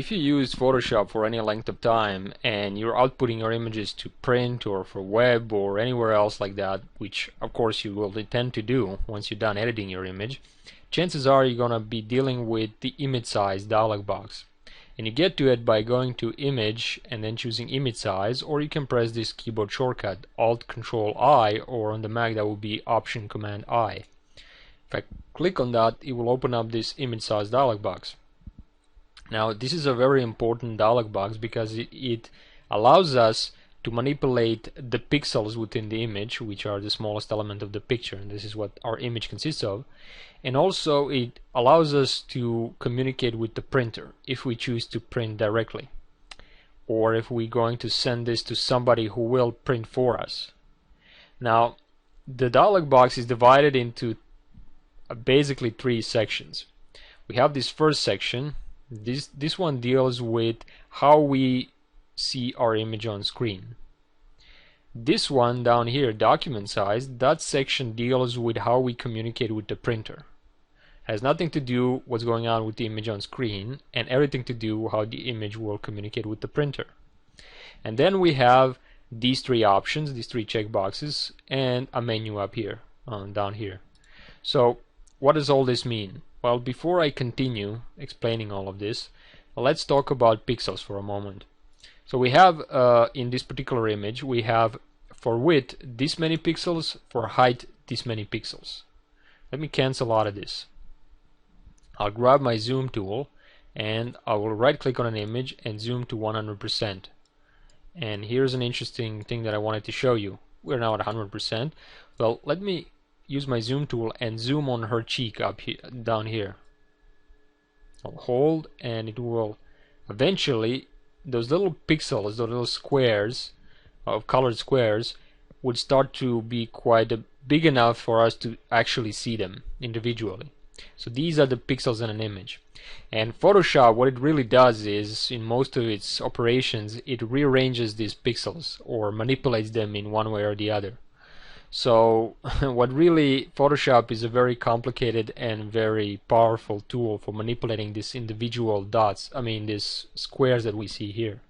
if you use Photoshop for any length of time and you're outputting your images to print or for web or anywhere else like that, which of course you will intend to do once you're done editing your image, chances are you're gonna be dealing with the image size dialog box. And you get to it by going to image and then choosing image size, or you can press this keyboard shortcut Alt Control I, or on the Mac that will be Option Command I. If I click on that, it will open up this image size dialog box. Now this is a very important dialog box because it allows us to manipulate the pixels within the image, which are the smallest element of the picture, and this is what our image consists of. And also it allows us to communicate with the printer if we choose to print directly, or if we're going to send this to somebody who will print for us. Now the dialog box is divided into basically three sections. We have this first section. This one deals with how we see our image on screen. This one down here, document size, that section deals with how we communicate with the printer. It has nothing to do what's going on with the image on screen, and everything to do how the image will communicate with the printer. And then we have these three options, these three checkboxes, and a menu up here, down here. So what does all this mean? Well, before I continue explaining all of this, let's talk about pixels for a moment. So we have in this particular image, we have for width this many pixels, for height this many pixels. Let me cancel out of this. I'll grab my zoom tool and I will right click on an image and zoom to 100%. And here's an interesting thing that I wanted to show you. We're now at 100%. Well, let me use my zoom tool and zoom on her cheek up here, down here. I'll hold and it will eventually, those little pixels, those little squares of colored squares would start to be quite big enough for us to actually see them individually. So these are the pixels in an image. And Photoshop, what it really does is, in most of its operations, it rearranges these pixels or manipulates them in one way or the other. So what really, Photoshop is a very complicated and very powerful tool for manipulating these individual dots, these squares that we see here.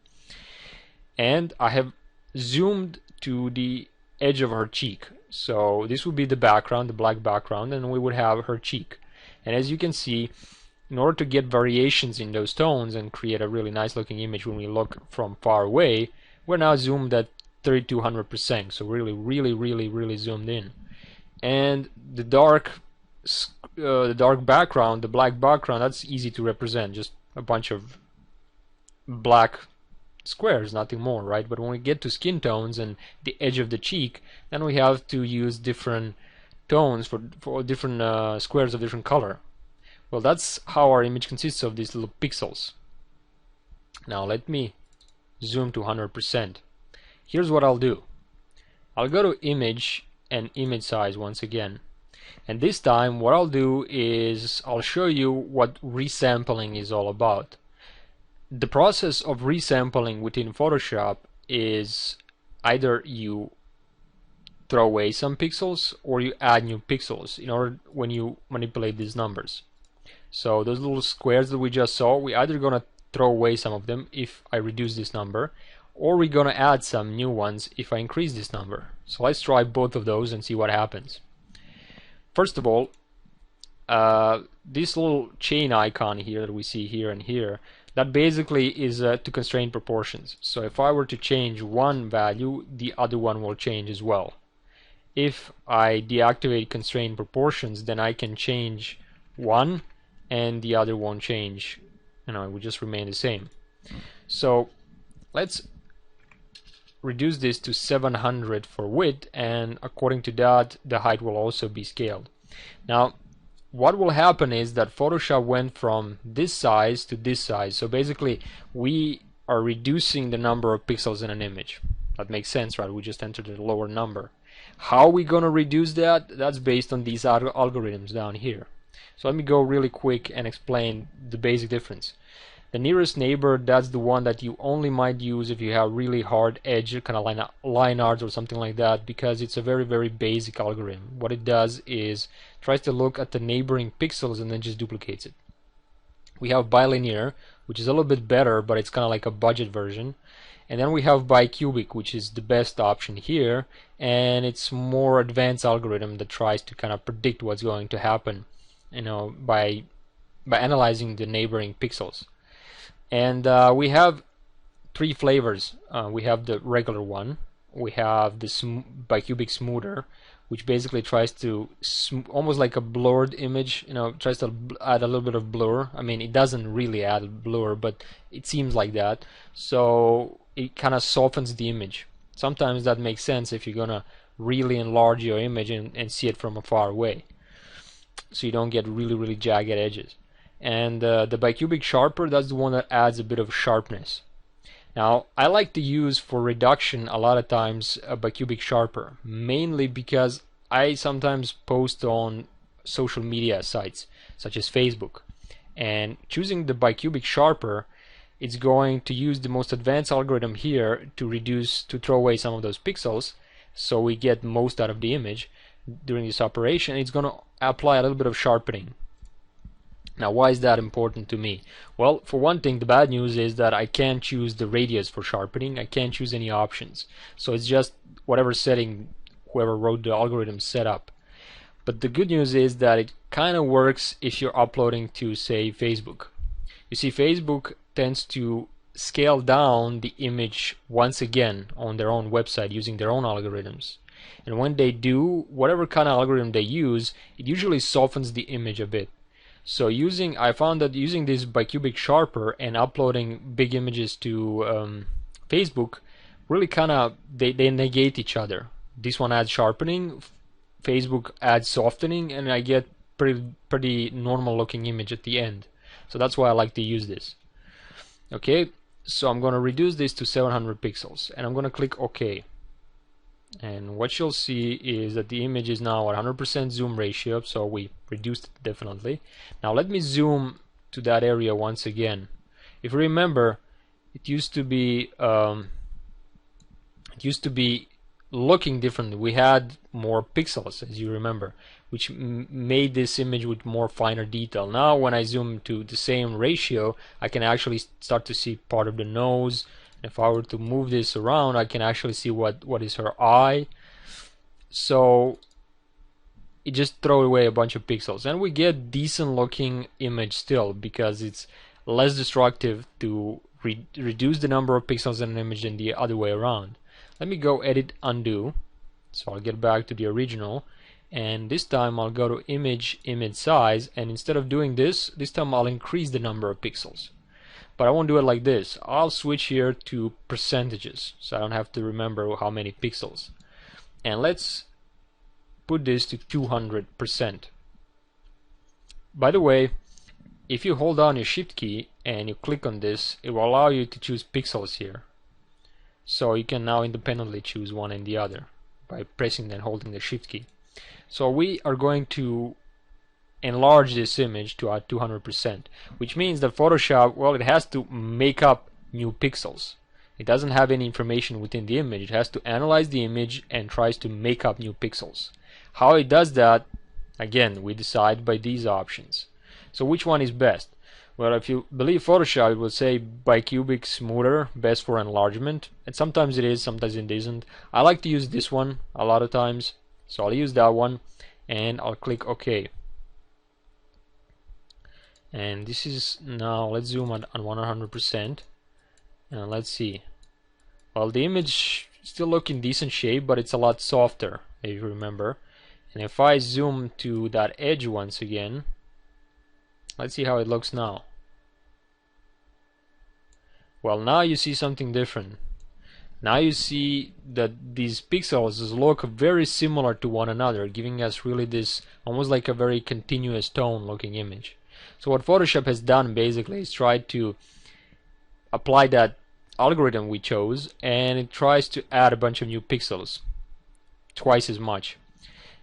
And I have zoomed to the edge of her cheek. So this would be the background, the black background, and we would have her cheek. And as you can see, in order to get variations in those tones and create a really nice looking image when we look from far away, we're now zoomed at 3200%, so really zoomed in. And the dark background, the black background, that's easy to represent, just a bunch of black squares, nothing more, right? But when we get to skin tones and the edge of the cheek, then we have to use different tones for different squares of different color. Well, that's how our image consists of these little pixels. Now let me zoom to 100%. Here's what I'll do. I'll go to image and image size once again, and this time what I'll do is I'll show you what resampling is all about. The process of resampling within Photoshop is either you throw away some pixels or you add new pixels in order when you manipulate these numbers. So those little squares that we just saw, we're either gonna throw away some of them if I reduce this number, or we're gonna add some new ones if I increase this number. So let's try both of those and see what happens. First of all, this little chain icon here that we see here and here, that basically is to constrain proportions. So if I were to change one value, the other one will change as well. If I deactivate constrain proportions, then I can change one and the other won't change. It will just remain the same. So let's reduce this to 700 for width, and according to that the height will also be scaled. Now what will happen is that Photoshop went from this size to this size, so basically we are reducing the number of pixels in an image. That makes sense, right? We just entered a lower number. How are we going to reduce that? That's based on these algorithms down here. So let me go really quick and explain the basic difference. The nearest neighbor, that's the one that you only might use if you have really hard edge, kind of line art or something like that, because it's a very basic algorithm. What it does is tries to look at the neighboring pixels and then just duplicates it. We have bilinear, which is a little bit better, but it's kind of like a budget version. And then we have bicubic, which is the best option here, and it's more advanced algorithm that tries to kind of predict what's going to happen, by analyzing the neighboring pixels. And we have three flavors. We have the regular one, we have the bicubic smoother, which basically tries to almost like a blurred image, tries to add a little bit of blur. I mean, it doesn't really add blur, but it seems like that. So it kind of softens the image. Sometimes that makes sense if you're gonna really enlarge your image and see it from far away, so you don't get really jagged edges. And the bicubic sharper, that's the one that adds a bit of sharpness. Now, I like to use for reduction a lot of times a bicubic sharper, mainly because I sometimes post on social media sites such as Facebook, and choosing the bicubic sharper, it's going to use the most advanced algorithm here to throw away some of those pixels, so we get most out of the image during this operation. It's going to apply a little bit of sharpening. Now, why is that important to me? Well, for one thing, the bad news is that I can't choose the radius for sharpening. I can't choose any options. So it's just whatever setting whoever wrote the algorithm set up. But the good news is that it kind of works if you're uploading to, say, Facebook. You see, Facebook tends to scale down the image once again on their own website using their own algorithms. And when they do, whatever kind of algorithm they use, it usually softens the image a bit. So I found that using this bicubic sharper and uploading big images to Facebook really kind of they negate each other. This one adds sharpening, Facebook adds softening, and I get pretty normal looking image at the end. So that's why I like to use this. Okay, so I'm going to reduce this to 700 pixels, and I'm going to click OK. And what you'll see is that the image is now at 100% zoom ratio, so we reduced it definitely. Now let me zoom to that area once again. If you remember, it used to be looking different. We had more pixels, as you remember, which made this image with more finer detail. Now when I zoom to the same ratio, I can actually start to see part of the nose. If I were to move this around, I can actually see what is her eye. So it just throws away a bunch of pixels, and we get decent looking image still, because it's less destructive to reduce the number of pixels in an image than the other way around. Let me go edit, undo. So I'll get back to the original, and this time I'll go to image size, and instead of doing this time I'll increase the number of pixels. But I won't do it like this. I'll switch here to percentages, so I don't have to remember how many pixels. And let's put this to 200%. By the way, if you hold down your shift key and you click on this, it will allow you to choose pixels here. So you can now independently choose one and the other by pressing and holding the shift key. So we are going to enlarge this image to 200%, which means that Photoshop, well, it has to make up new pixels. It doesn't have any information within the image. It has to analyze the image and tries to make up new pixels. How it does that, again, we decide by these options. So which one is best? Well, if you believe Photoshop, it will say bicubic smoother, best for enlargement, and sometimes it is, sometimes it isn't. I like to use this one a lot of times, so I'll use that one, and I'll click OK. And this is now, let's zoom on 100%, and let's see. Well, the image still look in decent shape, but it's a lot softer, if you remember. And if I zoom to that edge once again, let's see how it looks now. Well, now you see something different. Now you see that these pixels look very similar to one another, giving us really this almost like a very continuous tone looking image. So what Photoshop has done basically is tried to apply that algorithm we chose, and it tries to add a bunch of new pixels, twice as much.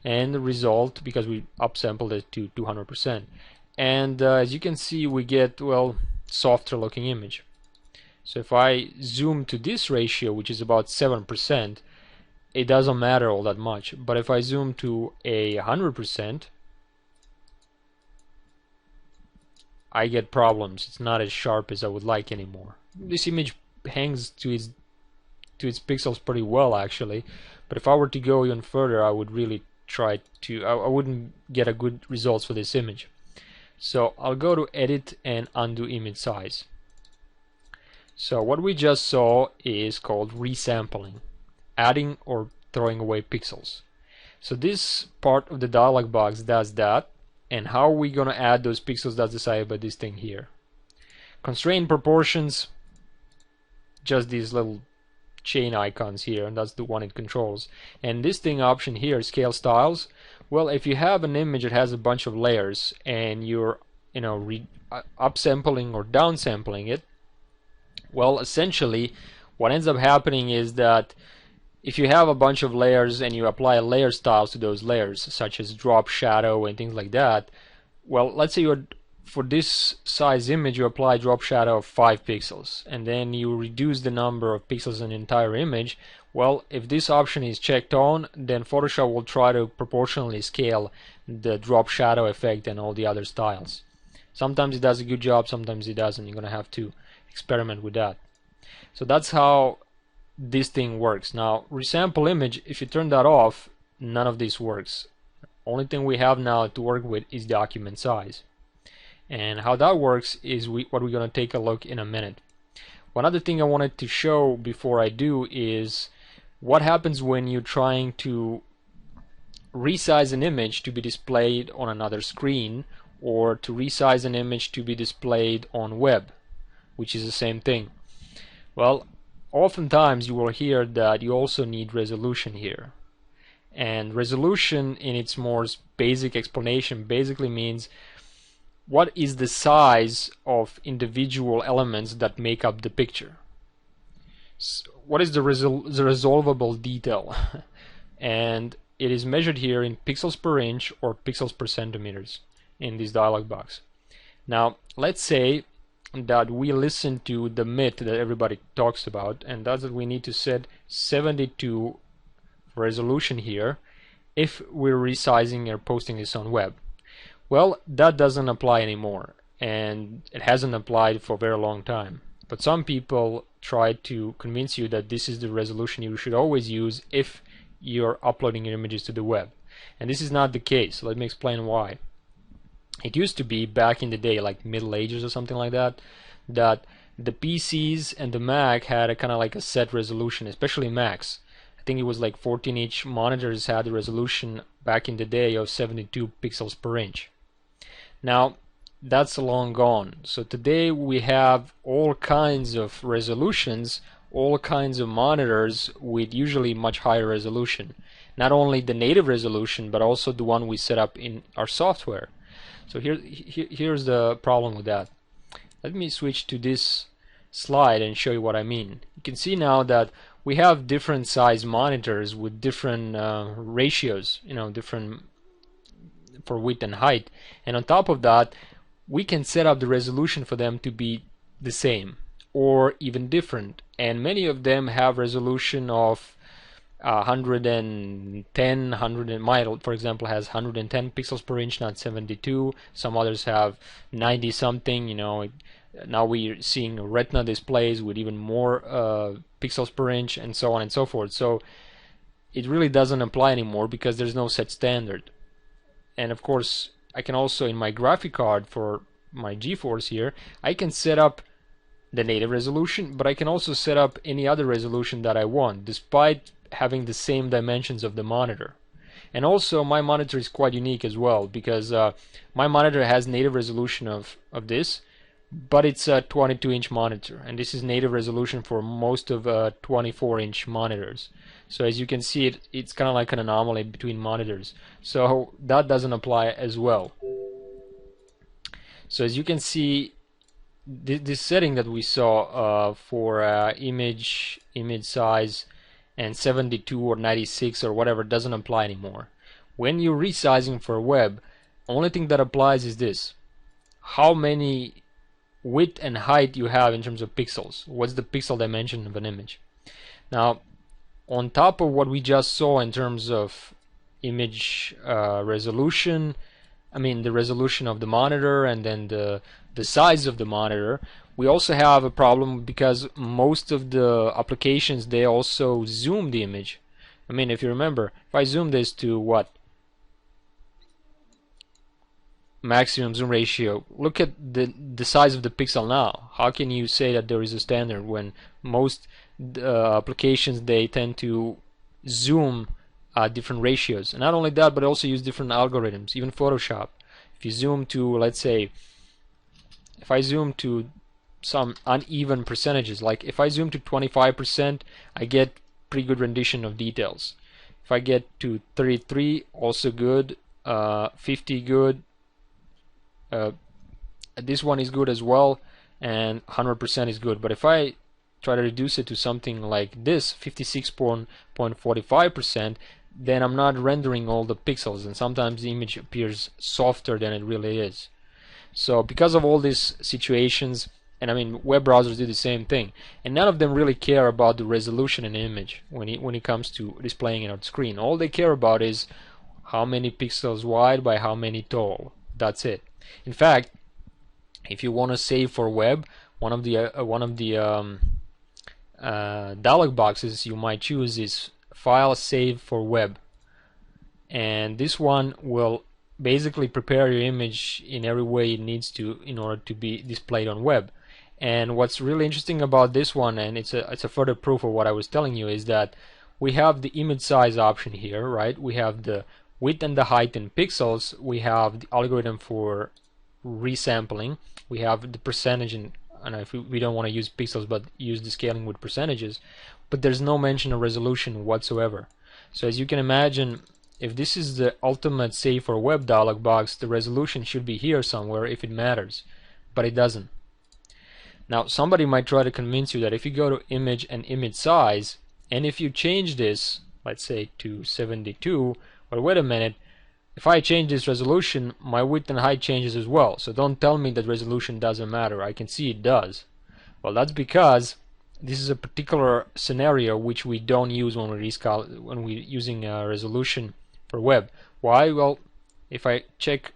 And the result, because we upsampled it to 200%, and as you can see, we get, well, softer looking image. So if I zoom to this ratio, which is about 7%, it doesn't matter all that much. But if I zoom to 100%, I get problems. It's not as sharp as I would like anymore. This image hangs to its pixels pretty well actually, but if I were to go even further, I would really try to, I wouldn't get a good results for this image. So I'll go to edit and undo image size. So what we just saw is called resampling, adding or throwing away pixels. So this part of the dialog box does that, and how are we going to add those pixels, that's decided by this thing here. Constraint proportions, just these little chain icons here, and that's the one it controls. And this thing option here, scale styles, well, if you have an image that has a bunch of layers and you're upsampling or downsampling it, well, essentially what ends up happening is that if you have a bunch of layers and you apply layer styles to those layers, such as drop shadow and things like that, well, let's say for this size image you apply drop shadow of 5 pixels, and then you reduce the number of pixels in the entire image. Well, if this option is checked on, then Photoshop will try to proportionally scale the drop shadow effect and all the other styles. Sometimes it does a good job, sometimes it doesn't. You're going to have to experiment with that. So that's how this thing works. Now, resample image, if you turn that off, none of this works. Only thing we have now to work with is document size. And how that works is what we're going to take a look in a minute. One other thing I wanted to show before I do is what happens when you're trying to resize an image to be displayed on another screen, or to resize an image to be displayed on web, which is the same thing. Well, oftentimes you will hear that you also need resolution here. And resolution, in its more basic explanation, basically means what is the size of individual elements that make up the picture. So what is the resolvable detail? And it is measured here in pixels per inch or pixels per centimeters in this dialog box. Now, let's say that we listen to the myth that everybody talks about, and that's that we need to set 72 resolution here if we're resizing or posting this on web. Well, that doesn't apply anymore, and it hasn't applied for a very long time. But some people try to convince you that this is the resolution you should always use if you're uploading your images to the web. And this is not the case. Let me explain why. It used to be back in the day, like Middle Ages or something like that, that the PCs and the Mac had a kind of like a set resolution, especially Macs. I think it was like 14-inch monitors had a resolution back in the day of 72 pixels per inch. Now, that's long gone. So today we have all kinds of resolutions, all kinds of monitors with usually much higher resolution. Not only the native resolution, but also the one we set up in our software. So here's the problem with that. Let me switch to this slide and show you what I mean. You can see now that we have different size monitors with different ratios, different for width and height. And on top of that, we can set up the resolution for them to be the same or even different. And many of them have resolution of 110, mine, for example, has 110 pixels per inch, not 72. Some others have 90 something. Now we're seeing Retina displays with even more pixels per inch, and so on and so forth. So it really doesn't apply anymore because there's no set standard. And of course, I can also, in my graphic card for my GeForce here, I can set up the native resolution, but I can also set up any other resolution that I want, despite having the same dimensions of the monitor. And also, my monitor is quite unique as well, because my monitor has native resolution of this, but it's a 22-inch monitor, and this is native resolution for most of 24-inch monitors. So as you can see, it's kind of like an anomaly between monitors. So that doesn't apply as well. So as you can see, this setting that we saw for image size and 72 or 96 or whatever doesn't apply anymore. When you're resizing for web, only thing that applies is this: how many width and height you have in terms of pixels. What's the pixel dimension of an image? Now, on top of what we just saw in terms of image resolution, I mean the resolution of the monitor and then the the size of the monitor, we also have a problem because most of the applications, they also zoom the image. I mean, if you remember, if I zoom this to what? Maximum zoom ratio, look at the size of the pixel now. How can you say that there is a standard when most applications, they tend to zoom different ratios? And not only that, but also use different algorithms. Even Photoshop, if you zoom to, let's say, if I zoom to some uneven percentages, like if I zoom to 25%, I get pretty good rendition of details. If I get to 33, also good. 50, good. This one is good as well, and 100% is good. But if I try to reduce it to something like this, 56.45%, then I'm not rendering all the pixels, and sometimes the image appears softer than it really is. So because of all these situations, and I mean web browsers do the same thing, and none of them really care about the resolution in an image when it comes to displaying it on screen. All they care about is how many pixels wide by how many tall. That's it. In fact, if you want to save for web, one of the dialog boxes you might choose is File Save for Web, and this one will basically prepare your image in every way it needs to in order to be displayed on web. And what's really interesting about this one, and it's a further proof of what I was telling you, is that we have the image size option here, right? We have the width and the height in pixels. We have the algorithm for resampling. We have the percentage, and if we don't want to use pixels but use the scaling with percentages, but there's no mention of resolution whatsoever. So as you can imagine, if this is the ultimate save for web dialog box, the resolution should be here somewhere if it matters, but it doesn't. Now somebody might try to convince you that if you go to image and image size, and if you change this, let's say to 72, well, wait a minute, if I change this resolution, my width and height changes as well. So don't tell me that resolution doesn't matter. I can see it does. Well, that's because this is a particular scenario which we don't use when we're using resolution for web. Why? Well, if I check,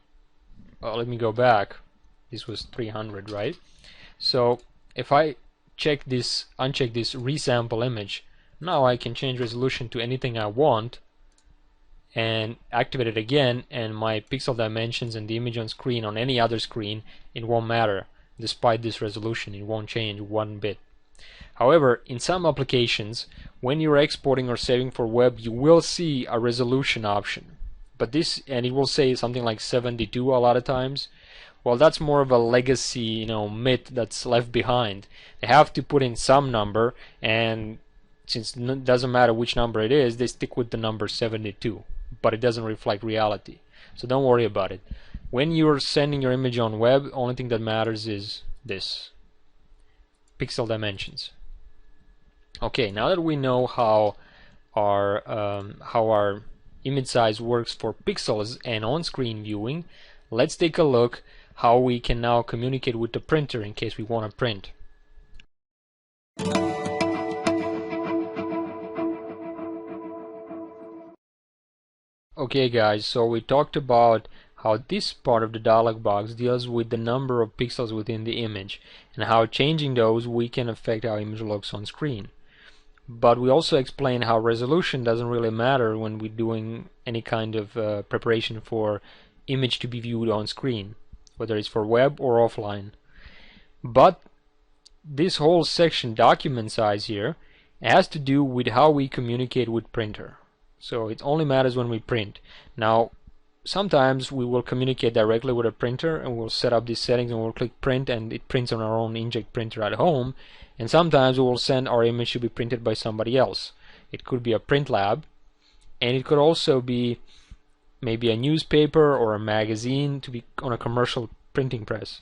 let me go back. This was 300, right? So if I uncheck this resample image, now I can change resolution to anything I want and activate it again, and my pixel dimensions and the image on screen, on any other screen, it won't matter. Despite this resolution, it won't change one bit. However, in some applications, when you're exporting or saving for web, you will see a resolution option, but this, and it will say something like 72 a lot of times. Well, that's more of a legacy, myth that's left behind. They have to put in some number, and since it doesn't matter which number it is, they stick with the number 72, but it doesn't reflect reality. So don't worry about it. When you're sending your image on web, only thing that matters is this, pixel dimensions. Okay, now that we know how our image size works for pixels and on-screen viewing, let's take a look how we can now communicate with the printer in case we want to print. Okay guys, so we talked about how this part of the dialog box deals with the number of pixels within the image and how changing those we can affect how image looks on screen. But we also explained how resolution doesn't really matter when we're doing any kind of preparation for image to be viewed on screen, whether it's for web or offline. But this whole section, document size here, has to do with how we communicate with printer. So it only matters when we print. Now sometimes we will communicate directly with a printer and we'll set up these settings and we'll click print and it prints on our own inkjet printer at home, and sometimes we will send our image to be printed by somebody else. It could be a print lab, and it could also be maybe a newspaper or a magazine to be on a commercial printing press.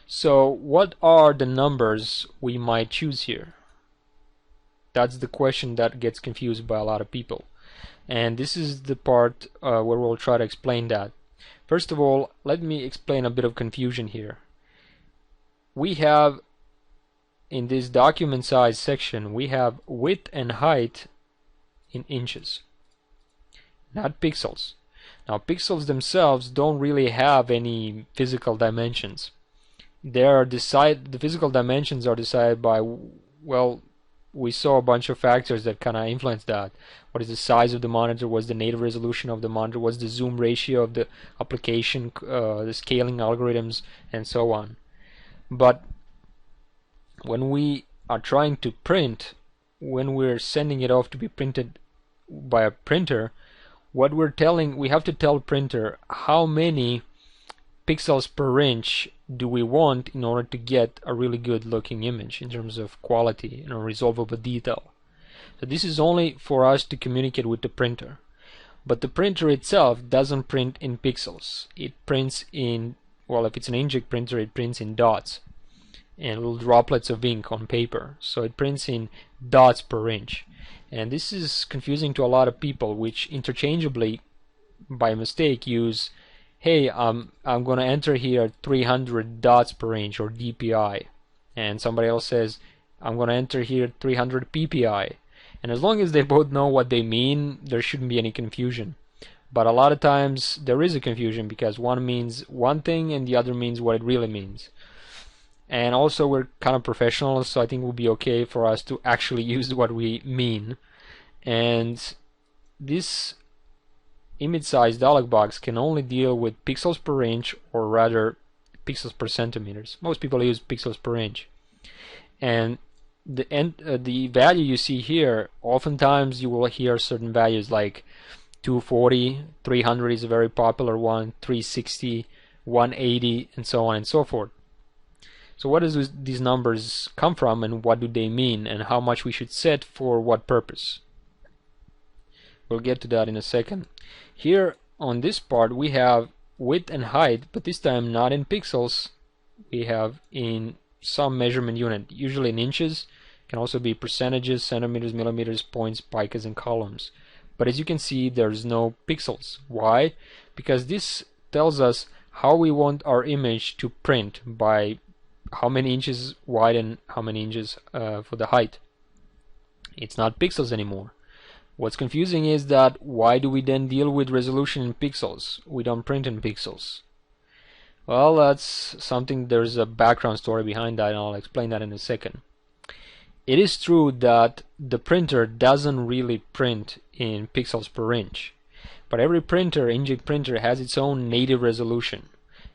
So what are the numbers we might choose here? That's the question that gets confused by a lot of people, and this is the part where we'll try to explain that. First of all, let me explain a bit of confusion here. We have, in this document size section, we have width and height in inches, not pixels. Now pixels themselves don't really have any physical dimensions. the physical dimensions are decided by, well, we saw a bunch of factors that kind of influence that. What is the size of the monitor? What's the native resolution of the monitor? What's the zoom ratio of the application? The scaling algorithms, and so on. But when we are trying to print, when we're sending it off to be printed by a printer, we have to tell printer how many pixels per inch do we want in order to get a really good looking image in terms of quality and resolvable detail. So this is only for us to communicate with the printer. But the printer itself doesn't print in pixels. It prints in, well, if it's an inkjet printer, it prints in dots and little droplets of ink on paper. So it prints in dots per inch. And this is confusing to a lot of people, which interchangeably, by mistake, use, hey, I'm going to enter here 300 dots per inch, or DPI. And somebody else says, I'm going to enter here 300 PPI. And as long as they both know what they mean, there shouldn't be any confusion. But a lot of times there is a confusion because one means one thing and the other means what it really means. And also we're kind of professionals, so I think it will be okay for us to actually use what we mean. And this image size dialog box can only deal with pixels per inch, or rather pixels per centimeters. Most people use pixels per inch. And the value you see here, oftentimes you will hear certain values like 240, 300 is a very popular one, 360, 180, and so on and so forth. So what does these numbers come from, and what do they mean, and how much we should set for what purpose? We'll get to that in a second. Here on this part we have width and height, but this time not in pixels. We have in some measurement unit, usually in inches. Can also be percentages, centimeters, millimeters, points, picas, and columns. But as you can see, there's no pixels. Why? Because this tells us how we want our image to print, by how many inches wide and how many inches for the height. It's not pixels anymore. What's confusing is that why do we then deal with resolution in pixels? We don't print in pixels. Well, that's something, there's a background story behind that, and I'll explain that in a second. It is true that the printer doesn't really print in pixels per inch, but every printer, inkjet printer, has its own native resolution,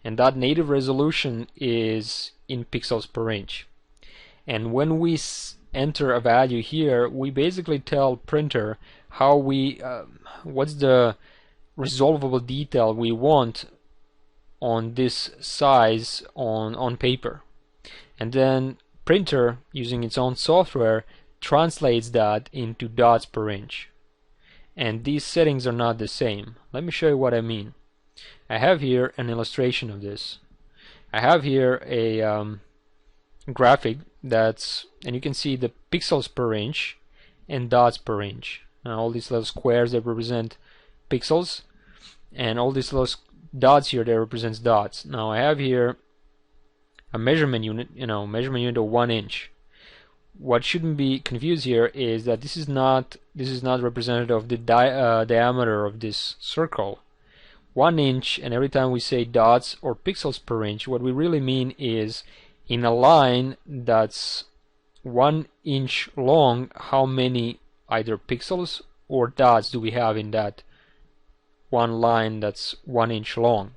and that native resolution is in pixels per inch. And when we enter a value here, we basically tell printer how we what's the resolvable detail we want on this size on paper, and then printer, using its own software, translates that into dots per inch. And these settings are not the same. Let me show you what I mean. I have here an illustration of this. I have here a graphic that's, and you can see the pixels per inch and dots per inch. Now all these little squares that represent pixels, and all these little dots here that represents dots. Now I have here a measurement unit, measurement unit of 1 inch. What shouldn't be confused here is that this is not representative of the diameter of this circle. 1 inch, and every time we say dots or pixels per inch, what we really mean is in a line that's 1 inch long, how many either pixels or dots do we have in that one line that's 1 inch long.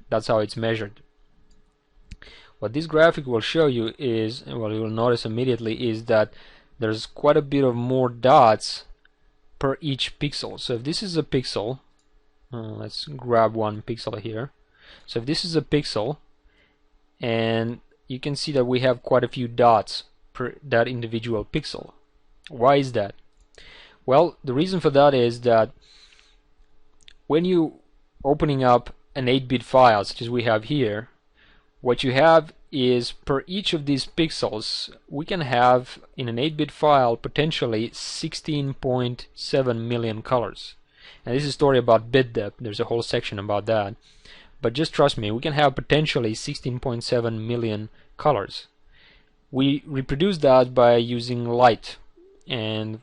That's how it's measured. What this graphic will show you is, and what you will notice immediately, is that there's quite a bit of more dots per each pixel. So if this is a pixel, let's grab one pixel here. So if this is a pixel, and you can see that we have quite a few dots per that individual pixel. Why is that? Well, the reason for that is that when you opening up an 8-bit file such as we have here, what you have is per each of these pixels we can have in an 8-bit file potentially 16.7 million colors. And this is a story about bit depth. There's a whole section about that. But just trust me, we can have potentially 16.7 million colors. We reproduce that by using light, and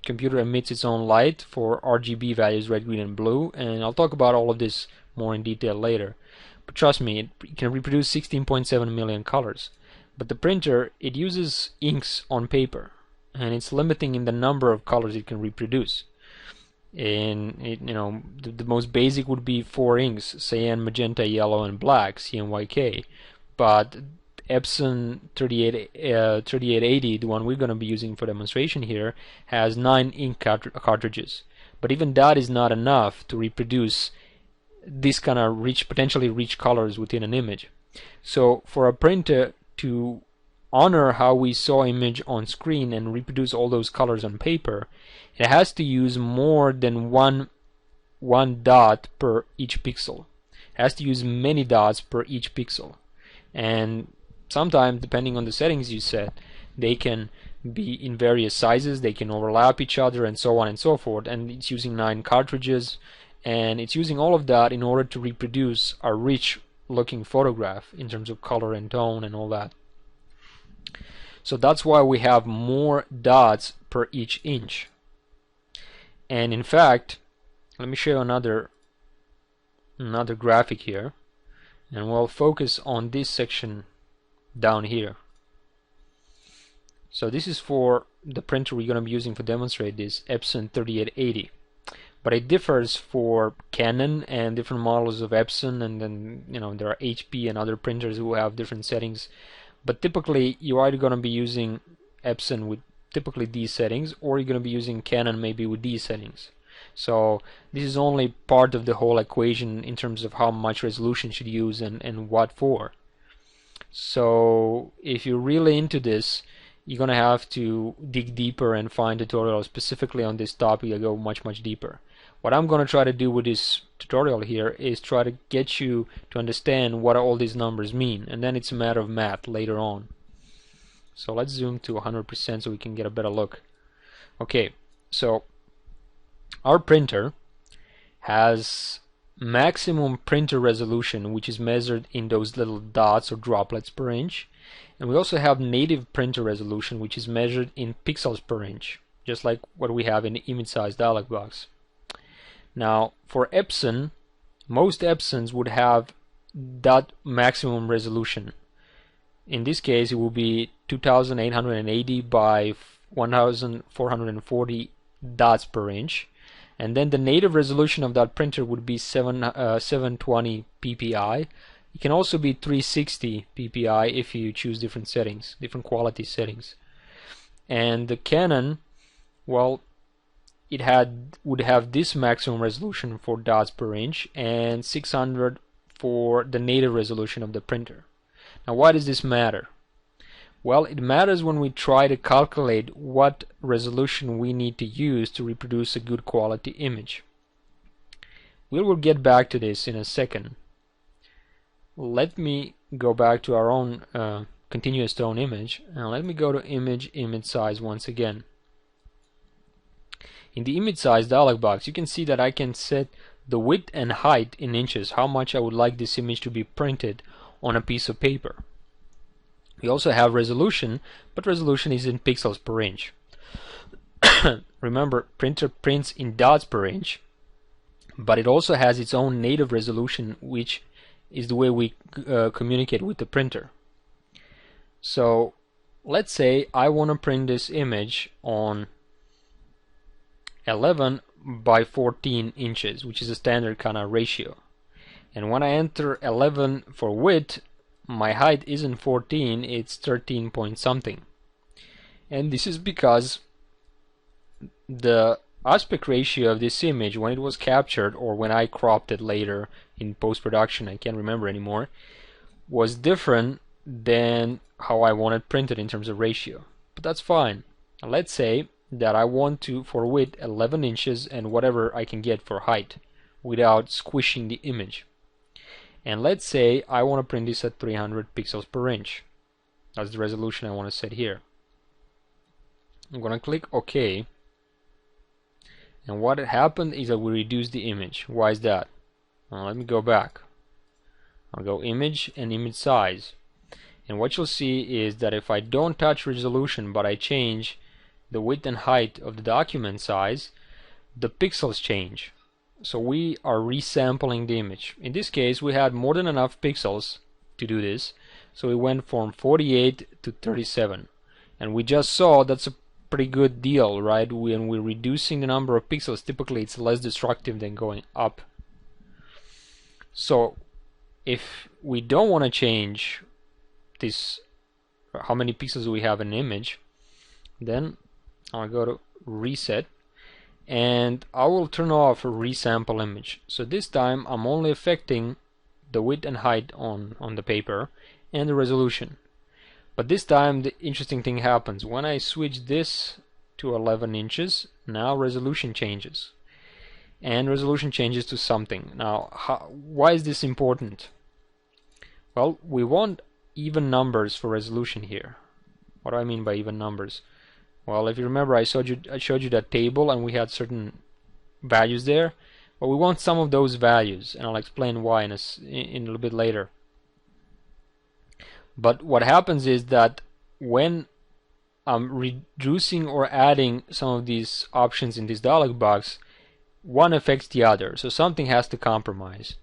computer emits its own light for RGB values, red, green, and blue, and I'll talk about all of this more in detail later. trust me, it can reproduce 16.7 million colors. But the printer, it uses inks on paper, and it's limiting in the number of colors it can reproduce. And the most basic would be 4 inks: cyan, magenta, yellow, and black, CMYK. But Epson 3880, the one we're going to be using for demonstration here, has 9 ink cartridges. But even that is not enough to reproduce this kind of potentially rich colors within an image. So for a printer to honor how we saw image on screen and reproduce all those colors on paper, it has to use more than one dot per each pixel. It has to use many dots per each pixel. And sometimes, depending on the settings you set, they can be in various sizes, they can overlap each other, and so on and so forth. And it's using 9 cartridges, and it's using all of that in order to reproduce a rich looking photograph in terms of color and tone and all that. So that's why we have more dots per each inch. And in fact, let me show you another graphic here, and we'll focus on this section down here. So this is for the printer we're going to be using to demonstrate this, Epson 3880. But it differs for Canon and different models of Epson, and then there are HP and other printers who have different settings. But typically you're either going to be using Epson with typically these settings, or you're going to be using Canon maybe with these settings. So this is only part of the whole equation in terms of how much resolution you should use and what for. So if you're really into this, you're going to have to dig deeper and find tutorials specifically on this topic that go much deeper. What I'm going to try to do with this tutorial here is try to get you to understand what all these numbers mean, and then it's a matter of math later on. So let's zoom to 100% so we can get a better look. Okay, so our printer has maximum printer resolution, which is measured in those little dots or droplets per inch, and we also have native printer resolution, which is measured in pixels per inch, just like what we have in the image size dialog box. Now for Epson, most Epsons would have that maximum resolution. In this case it will be 2880 by 1440 dots per inch, and then the native resolution of that printer would be 720 ppi. It can also be 360 ppi if you choose different settings, different quality settings. And the Canon, well, it would have this maximum resolution for dots per inch and 600 for the native resolution of the printer. Now why does this matter? Well, it matters when we try to calculate what resolution we need to use to reproduce a good quality image. We will get back to this in a second. Let me go back to our own continuous tone image, and let me go to image size once again. In the image size dialog box, you can see that I can set the width and height in inches, how much I would like this image to be printed on a piece of paper. We also have resolution, but resolution is in pixels per inch. Remember, printer prints in dots per inch, but it also has its own native resolution, which is the way we communicate with the printer. So let's say I want to print this image on 11 by 14 inches, which is a standard kind of ratio. And when I enter 11 for width, my height isn't 14, it's 13 point something. And this is because the aspect ratio of this image, when it was captured or when I cropped it later in post-production, I can't remember anymore, was different than how I want it printed in terms of ratio. But that's fine. Now let's say that I want to, for width, 11 inches and whatever I can get for height without squishing the image. And let's say I want to print this at 300 pixels per inch. That's the resolution I want to set here. I'm going to click OK. And what happened is that we reduced the image. Why is that? Well, let me go back. I'll go image and image size. And what you'll see is that if I don't touch resolution but I change the width and height of the document size, the pixels change. So we are resampling the image. In this case, we had more than enough pixels to do this, so we went from 48 to 37, and we just saw that's a pretty good deal, right? When we're reducing the number of pixels, typically it's less destructive than going up. So if we don't want to change this, how many pixels we have in an image, then I'll go to reset and I will turn off resample image. So this time I'm only affecting the width and height on the paper and the resolution. But this time the interesting thing happens. When I switch this to 11 inches, now resolution changes. And resolution changes to something. Now, why is this important? Well, we want even numbers for resolution here. What do I mean by even numbers? Well, if you remember, I showed you that table and we had certain values there. But we want some of those values, and I'll explain why in a little bit later. But what happens is that when I'm reducing or adding some of these options in this dialog box, one affects the other, so something has to compromise.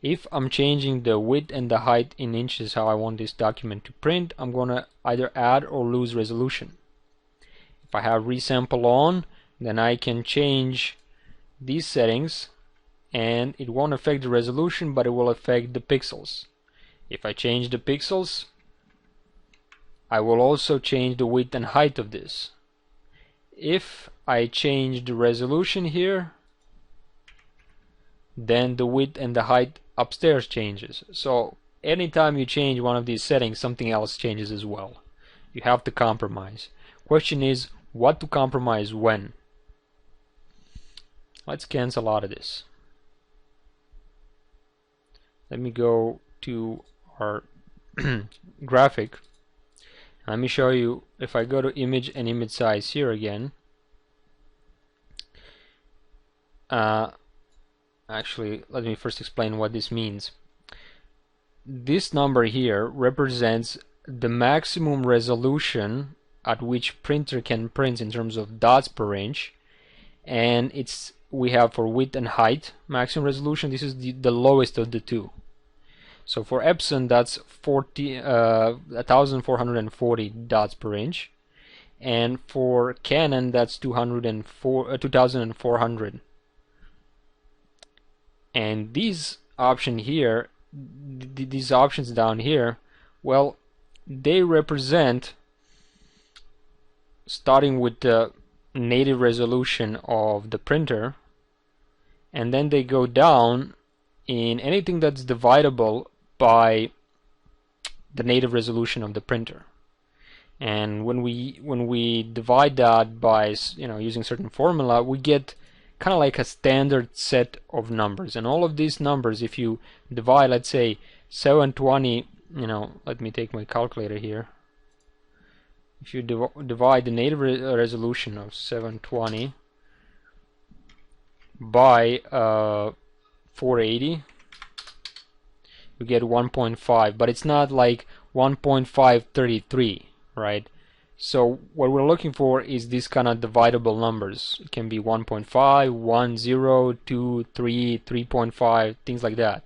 If I'm changing the width and the height in inches how I want this document to print, I'm gonna either add or lose resolution. If I have resample on, then I can change these settings and it won't affect the resolution, but it will affect the pixels. If I change the pixels, I will also change the width and height of this. If I change the resolution here, then the width and the height upstairs changes. So anytime you change one of these settings, something else changes as well. You have to compromise. Question is, what to compromise when? Let's cancel out of this. Let me go to our graphic. Let me show you, if I go to image and image size here again, actually let me first explain what this means. This number here represents the maximum resolution at which printer can print in terms of dots per inch, and we have for width and height maximum resolution. This is the lowest of the two. So for Epson that's 1440 dots per inch, and for Canon that's 2400. And these options here, these options down here, well, they represent starting with the native resolution of the printer, and then they go down in anything that's dividable by the native resolution of the printer. And when we divide that by using certain formula, we get kind of like a standard set of numbers. And all of these numbers, if you divide, let's say 720, let me take my calculator here. If you divide the native resolution of 720 by 480, you get 1.5, but it's not like 1.533, right? So what we're looking for is these kind of dividable numbers. It can be 1.5, 1, 0, 2, 3, 3.5, things like that.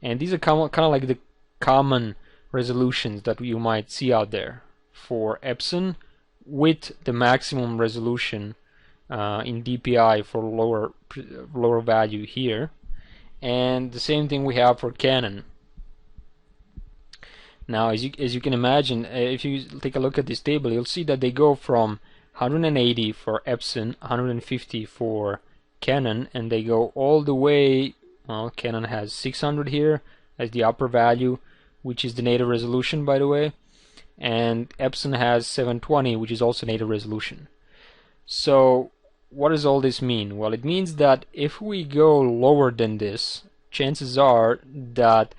And these are kind of like the common resolutions that you might see out there for Epson, with the maximum resolution in DPI for lower value here, and the same thing we have for Canon. Now, as you can imagine, if you take a look at this table, you'll see that they go from 180 for Epson, 150 for Canon, and they go all the way. Well, Canon has 600 here as the upper value, which is the native resolution, by the way, and Epson has 720, which is also native resolution. So what does all this mean? Well, it means that if we go lower than this, chances are that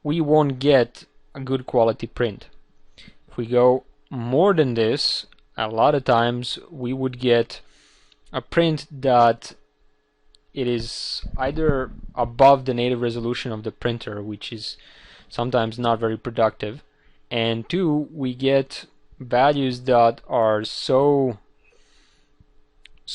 we won't get a good quality print. If we go more than this, a lot of times we would get a print that it is either above the native resolution of the printer, which is sometimes not very productive, and two, we get values that are so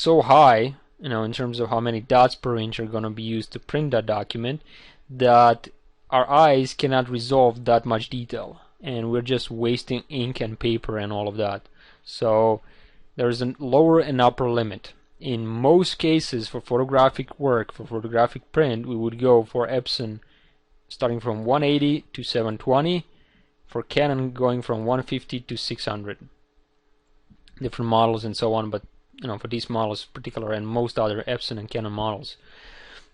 high in terms of how many dots per inch are going to be used to print that document, that our eyes cannot resolve that much detail, and we're just wasting ink and paper and all of that. So there's a lower and upper limit. In most cases, for photographic work, for photographic print, we would go for Epson starting from 180 to 720, for Canon going from 150 to 600. Different models and so on, but for these models in particular, and most other Epson and Canon models.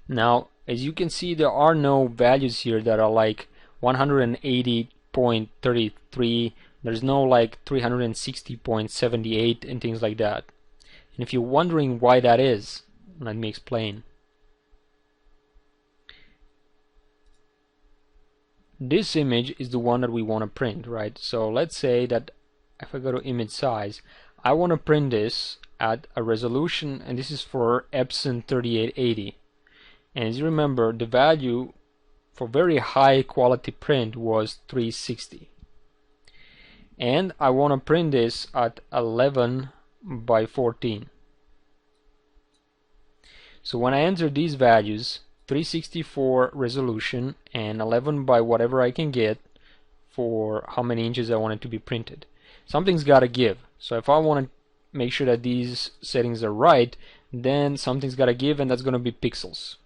Now, as you can see, there are no values here that are like 180.33. There's no like 360.78 and things like that. And if you're wondering why that is, let me explain. This image is the one that we want to print, right? So let's say that if I go to image size, I want to print this at a resolution, and this is for Epson 3880. And as you remember, the value for very high quality print was 360. And I want to print this at 11 by 14. So when I enter these values, 364 resolution and 11 by whatever I can get for how many inches I want it to be printed, something's got to give. So if I want to make sure that these settings are right, then something's got to give, and that's going to be pixels.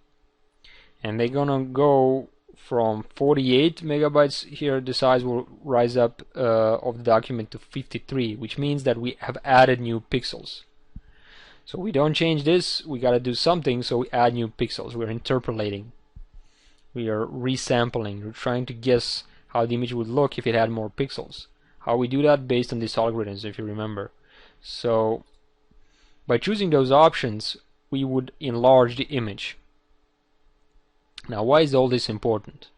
And they're going to go from 48 megabytes here. The size will rise up of the document to 53, which means that we have added new pixels. So we don't change this, we got to do something, so we add new pixels. We're interpolating. We are resampling. We're trying to guess how the image would look if it had more pixels. How we do that? Based on these algorithms, if you remember. So by choosing those options, we would enlarge the image. Now, why is all this important?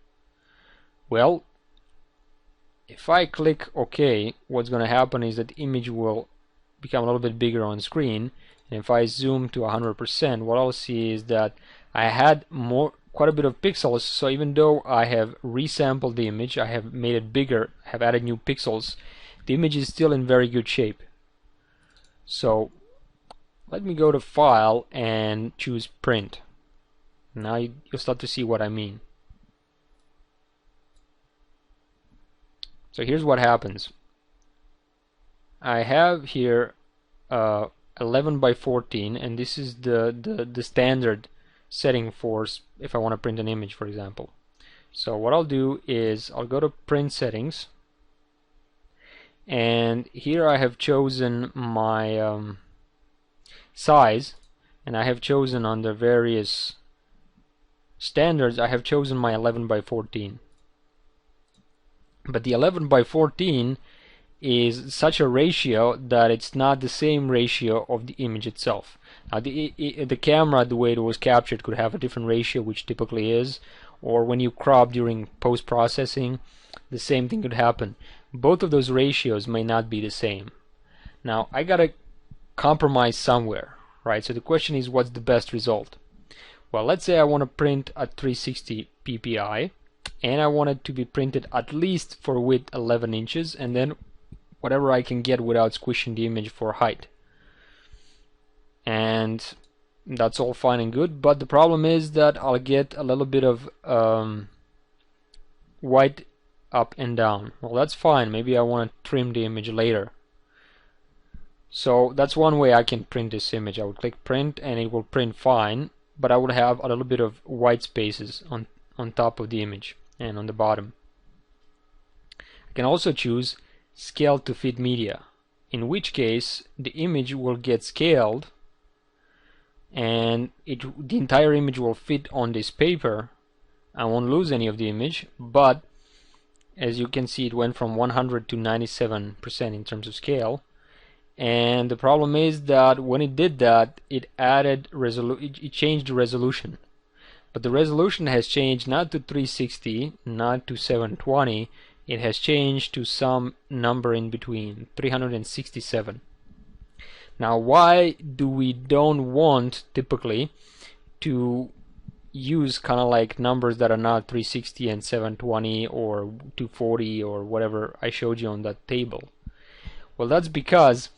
Well, if I click OK, what's going to happen is that the image will become a little bit bigger on screen. And if I zoom to 100%, what I'll see is that I had quite a bit of pixels. So even though I have resampled the image, I have made it bigger, have added new pixels, the image is still in very good shape. So let me go to File and choose Print. Now you'll start to see what I mean. So here's what happens. I have here 11 by 14, and this is the standard setting for if I want to print an image, for example. So what I'll do is I'll go to Print Settings, and here I have chosen my size, and I have chosen under various standards, I have chosen my 11 by 14. But the 11 by 14 is such a ratio that it's not the same ratio of the image itself. Now the camera, the way it was captured, could have a different ratio, which typically is, or when you crop during post-processing, the same thing could happen. Both of those ratios may not be the same. Now I gotta compromise somewhere, right? So the question is, what's the best result? Well, let's say I want to print at 360 ppi, and I want it to be printed at least for width 11 inches, and then whatever I can get without squishing the image for height. And that's all fine and good, but the problem is that I'll get a little bit of white up and down. Well, that's fine. Maybe I want to trim the image later. So that's one way I can print this image. I would click print and it will print fine, but I would have a little bit of white spaces on top of the image and on the bottom. I can also choose scale to fit media, in which case the image will get scaled and the entire image will fit on this paper. I won't lose any of the image, but as you can see, it went from 100 to 97% in terms of scale. And the problem is that when it did that, it changed the resolution. But the resolution has changed not to 360, not to 720. It has changed to some number in between, 367. Now, why do we don't want typically to use kind of like numbers that are not 360 and 720 or 240 or whatever I showed you on that table? Well, that's because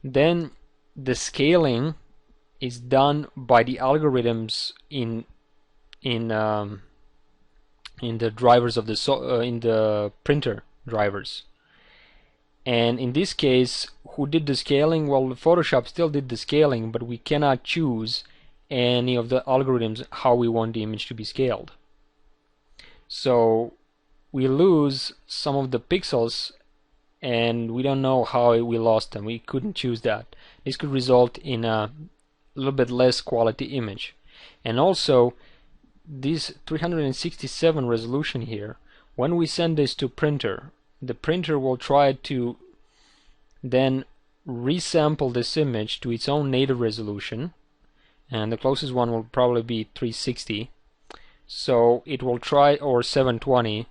then the scaling is done by the algorithms in the drivers of the in the printer drivers. And in this case, who did the scaling? Well, Photoshop still did the scaling, but we cannot choose any of the algorithms how we want the image to be scaled. So we lose some of the pixels, and we don't know how we lost them. We couldn't choose that. This could result in a little bit less quality image. And also, this 367 resolution here, when we send this to printer, the printer will try to then resample this image to its own native resolution, and the closest one will probably be 360. So it will try, or 720,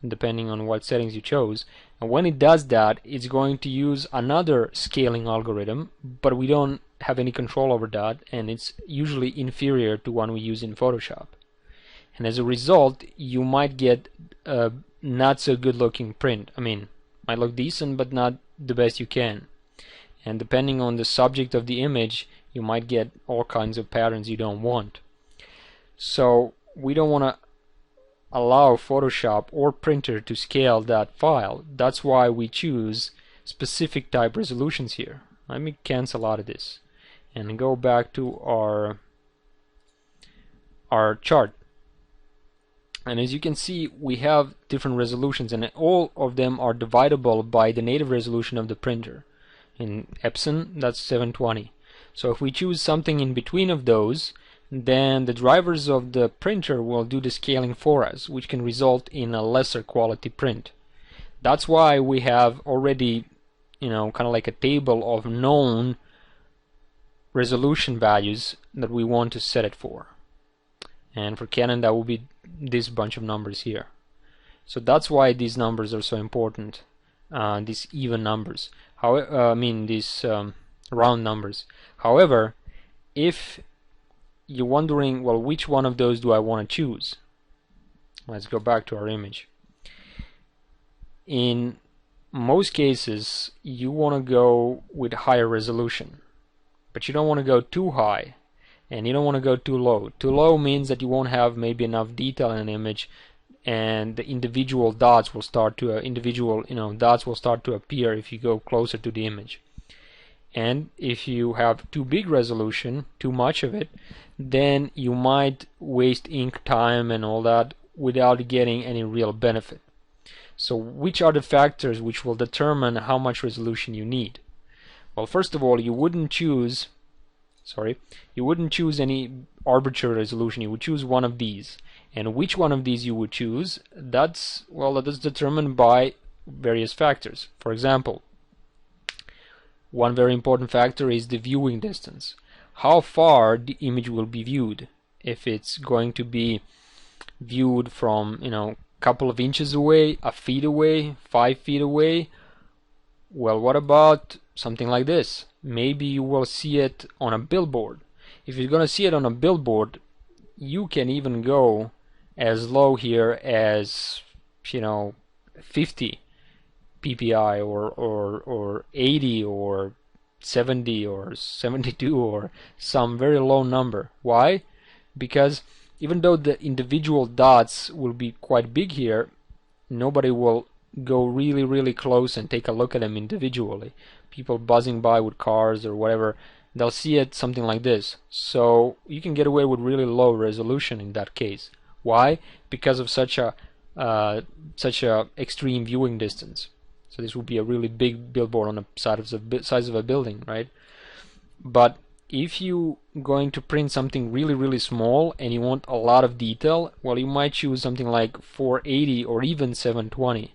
depending on what settings you chose. And when it does that, it's going to use another scaling algorithm, but we don't have any control over that, and it's usually inferior to one we use in Photoshop. And as a result, you might get a not so good looking print. I mean, might look decent, but not the best you can. And depending on the subject of the image, you might get all kinds of patterns you don't want. So we don't want to allow Photoshop or printer to scale that file. That's why we choose specific type resolutions here. Let me cancel out of this and go back to our chart. And as you can see, we have different resolutions, and all of them are dividable by the native resolution of the printer. In Epson, that's 720. So if we choose something in between of those, then the drivers of the printer will do the scaling for us, which can result in a lesser quality print. That's why we have already, kind of like a table of known resolution values that we want to set it for. And for Canon, that will be this bunch of numbers here. So that's why these numbers are so important, these even numbers. These round numbers. However, if you're wondering, well, which one of those do I want to choose? Let's go back to our image. In most cases, you want to go with higher resolution, but you don't want to go too high, and you don't want to go too low. Too low means that you won't have maybe enough detail in an image, and the individual dots will start to appear if you go closer to the image. And if you have too big resolution, too much of it, then you might waste ink time and all that without getting any real benefit. So which are the factors which will determine how much resolution you need? Well, first of all, you wouldn't choose any arbitrary resolution. You would choose one of these. And which one of these you would choose, that's determined by various factors. For example, one very important factor is the viewing distance. How far the image will be viewed. If it's going to be viewed from, a couple of inches away, a feet away, 5 feet away, well, what about something like this? Maybe you will see it on a billboard. If you're going to see it on a billboard, you can even go as low here as 50 ppi or 80 or 70 or 72 or some very low number. Why? Because even though the individual dots will be quite big here, nobody will go really close and take a look at them individually. People buzzing by with cars or whatever, they'll see it something like this. So you can get away with really low resolution in that case. Why? Because of such a extreme viewing distance. So this would be a really big billboard on the size of a building, right? But if you're going to print something really small and you want a lot of detail, well, you might choose something like 480 or even 720.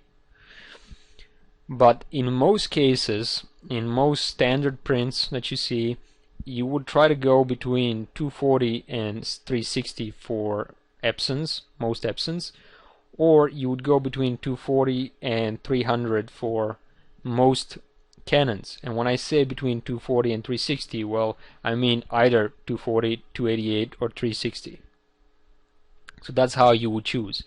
But in most cases, in most standard prints that you see, you would try to go between 240 and 360 for Epsons, most Epsons, or you would go between 240 and 300 for most Canons. And when I say between 240 and 360, well, I mean either 240, 288 or 360. So that's how you would choose.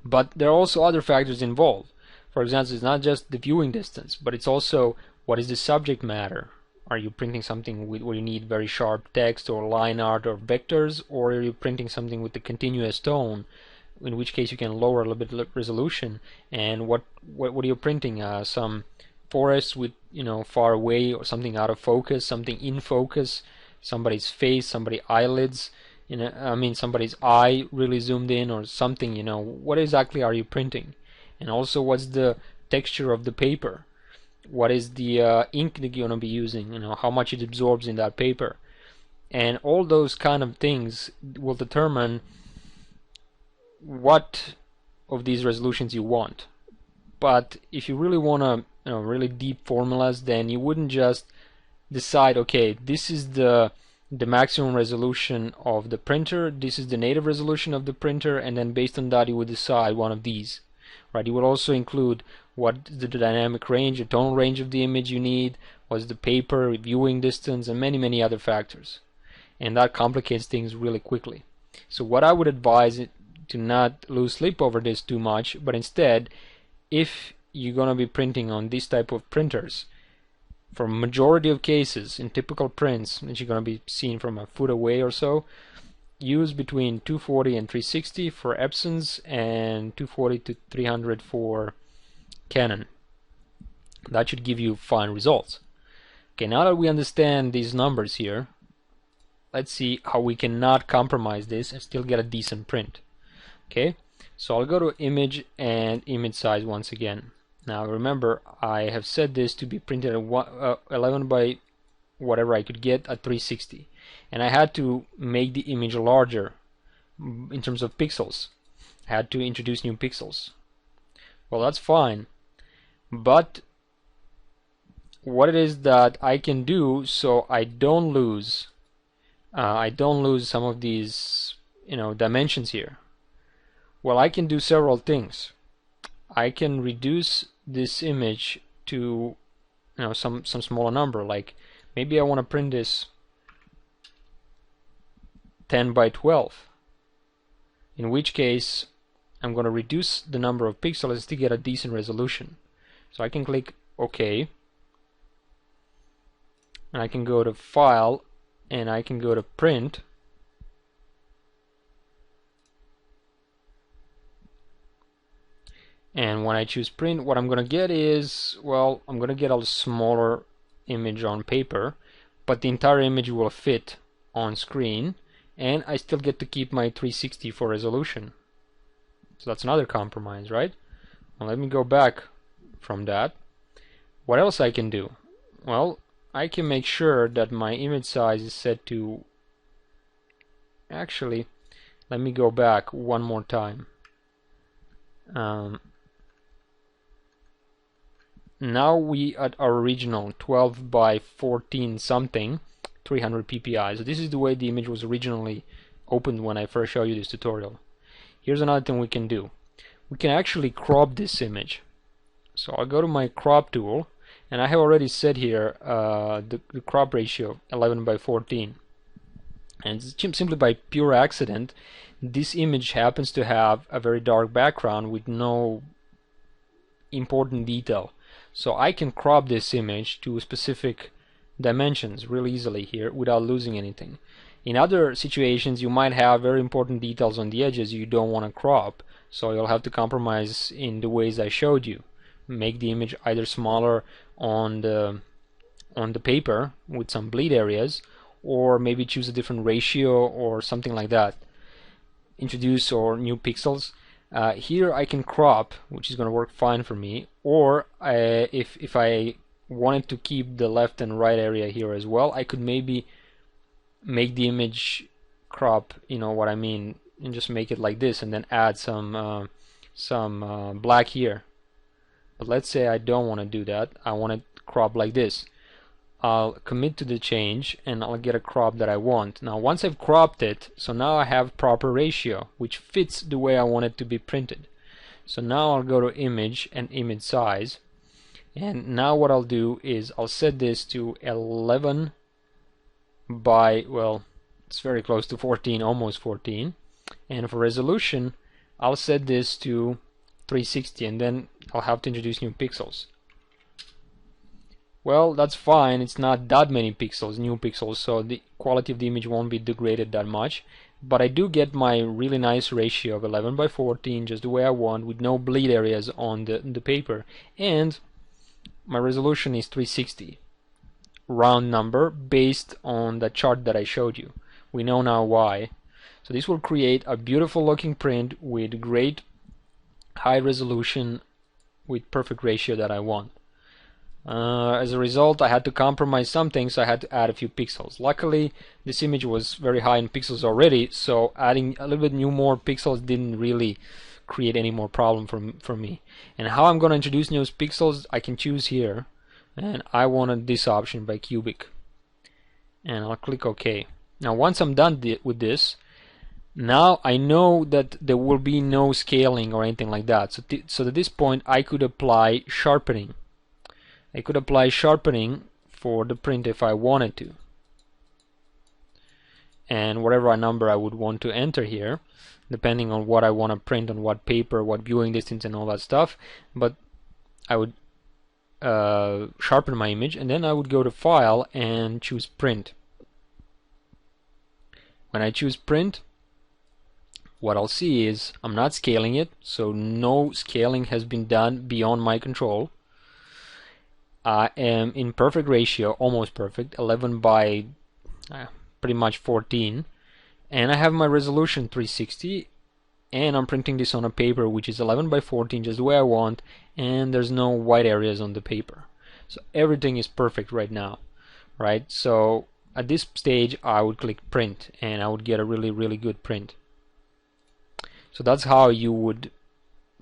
But there are also other factors involved. For example, it's not just the viewing distance, but it's also what is the subject matter Are you printing something where you need very sharp text or line art or vectors, or are you printing something with the continuous tone, in which case you can lower a little bit resolution? And what are you printing? Some forest with, you know, far away, or something out of focus, something in focus, somebody's face, somebody's eyelids, you know, I mean somebody's eye really zoomed in, or something, you know. What exactly are you printing? And also, what's the texture of the paper? What is the ink that you're going to be using? You know, how much it absorbs in that paper? And all those kind of things will determine what of these resolutions you want. But if you really want to, you know, really deep formulas, then you wouldn't just decide, okay, this is the maximum resolution of the printer, this is the native resolution of the printer, and then based on that you would decide one of these, right? You will also include what is the dynamic range, the tonal range of the image you need, what's the paper, viewing distance, and many other factors. And that complicates things really quickly. So what I would advise is to not lose sleep over this too much, but instead, if you're going to be printing on this type of printers, for a majority of cases, in typical prints that you're going to be seeing from a foot away or so, use between 240 and 360 for Epsons and 240 to 300 for Canon. That should give you fine results. Okay, now that we understand these numbers here, let's see how we cannot compromise this and still get a decent print. Okay, so I'll go to image and image size once again. Now remember, I have set this to be printed at 11 by whatever I could get at 360, and I had to make the image larger in terms of pixels. I had to introduce new pixels. Well, that's fine, but what it is that I can do so I don't lose some of these, you know, dimensions here. Well, I can do several things. I can reduce this image to, you know, some smaller number, like maybe I want to print this 10 by 12, in which case I'm going to reduce the number of pixels to get a decent resolution. So I can click OK, and I can go to File, and I can go to Print, and when I choose print, what I'm going to get is, well, I'm going to get a smaller image on paper, but the entire image will fit on screen, and I still get to keep my 360 for resolution. So that's another compromise, right? Well, let me go back from that. What else I can do? Well, I can make sure that my image size is set to, actually, let me go back one more time. Now we at our original 12 by 14 something, 300 ppi. So this is the way the image was originally opened when I first showed you this tutorial. Here's another thing we can do. We can actually crop this image. So I'll go to my crop tool, and I have already set here the crop ratio 11 by 14. And simply by pure accident, this image happens to have a very dark background with no important detail. So I can crop this image to specific dimensions really easily here without losing anything. In other situations, you might have very important details on the edges you don't want to crop, so you'll have to compromise in the ways I showed you. Make the image either smaller on the paper with some bleed areas, or maybe choose a different ratio or something like that. Introduce or new pixels. Here I can crop, which is going to work fine for me, or if I wanted to keep the left and right area here as well, I could maybe make the image crop, you know what I mean, and just make it like this and then add some black here. But let's say I don't want to do that. I want it crop like this. I'll commit to the change and I'll get a crop that I want. Now once I've cropped it, so now I have proper ratio which fits the way I want it to be printed. So now I'll go to image and image size, and now what I'll do is I'll set this to 11 by, well, it's very close to 14, almost 14, and for resolution I'll set this to 360, and then I'll have to introduce new pixels. well, that's fine. It's not that many pixels, new pixels, so the quality of the image won't be degraded that much. But I do get my really nice ratio of 11 by 14, just the way I want, with no bleed areas on the paper. And my resolution is 360, round number, based on the chart that I showed you. We know now why. So this will create a beautiful looking print with great high resolution with perfect ratio that I want. As a result, I had to compromise some things, so I had to add a few pixels. Luckily, this image was very high in pixels already, so adding a little bit more pixels didn't really create any more problem for me. And how I'm going to introduce new pixels, I can choose here, and I wanted this option by cubic. And I'll click OK. Now once I'm done with this, now I know that there will be no scaling or anything like that. So at this point I could apply sharpening. I could apply sharpening for the print if I wanted to. And whatever number I would want to enter here, depending on what I want to print on what paper, what viewing distance and all that stuff. But I would sharpen my image, and then I would go to File and choose Print. When I choose Print, what I'll see is I'm not scaling it, so no scaling has been done beyond my control. I am in perfect ratio, almost perfect, 11 by pretty much 14, and I have my resolution 360, and I'm printing this on a paper which is 11 by 14, just the way I want, and there's no white areas on the paper. So everything is perfect right now, right? So at this stage I would click Print, and I would get a really good print. So that's how you would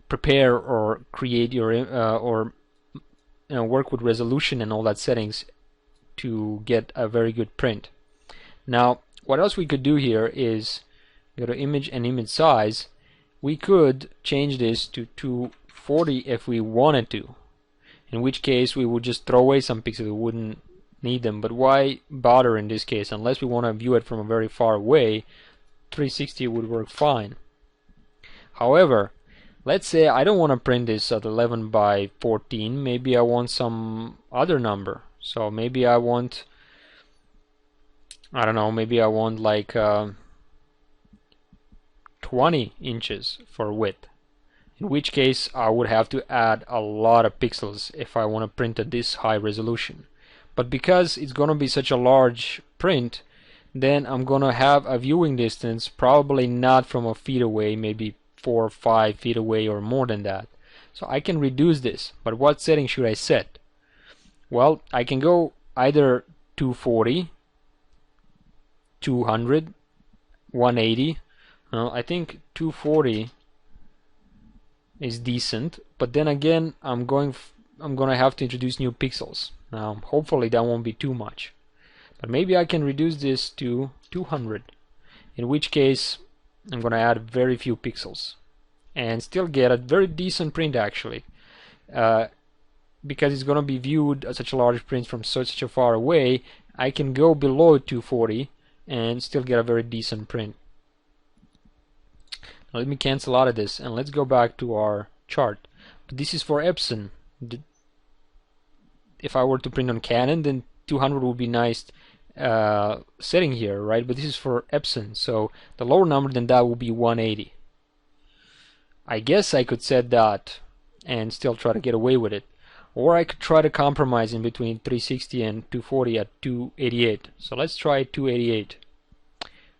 prepare or create your work with resolution and all that settings to get a very good print. Now what else we could do here is go to Image and Image Size. We could change this to 240 if we wanted to, in which case we would just throw away some pixels. We wouldn't need them, but why bother in this case? Unless we want to view it from a very far away, 360 would work fine. However, let's say I don't want to print this at 11 by 14. Maybe I want some other number. So maybe I want, I don't know, maybe I want like 20 inches for width. In which case I would have to add a lot of pixels if I want to print at this high resolution. But because it's going to be such a large print, then I'm going to have a viewing distance probably not from a feet away, maybe 4 or 5 feet away or more than that. So I can reduce this, but what setting should I set? Well, I can go either 240, 200, 180. I think 240 is decent, but then again I'm gonna have to introduce new pixels. Now hopefully that won't be too much, but maybe I can reduce this to 200, in which case I'm gonna add very few pixels and still get a very decent print actually, because it's gonna be viewed as such a large print from such a far away. I can go below 240 and still get a very decent print. Now let me cancel out of this and let's go back to our chart. But this is for Epson. If I were to print on Canon, then 200 would be nice setting here, right? But this is for Epson, so the lower number than that will be 180. I guess I could set that and still try to get away with it, or I could try to compromise in between 360 and 240 at 288. So let's try 288.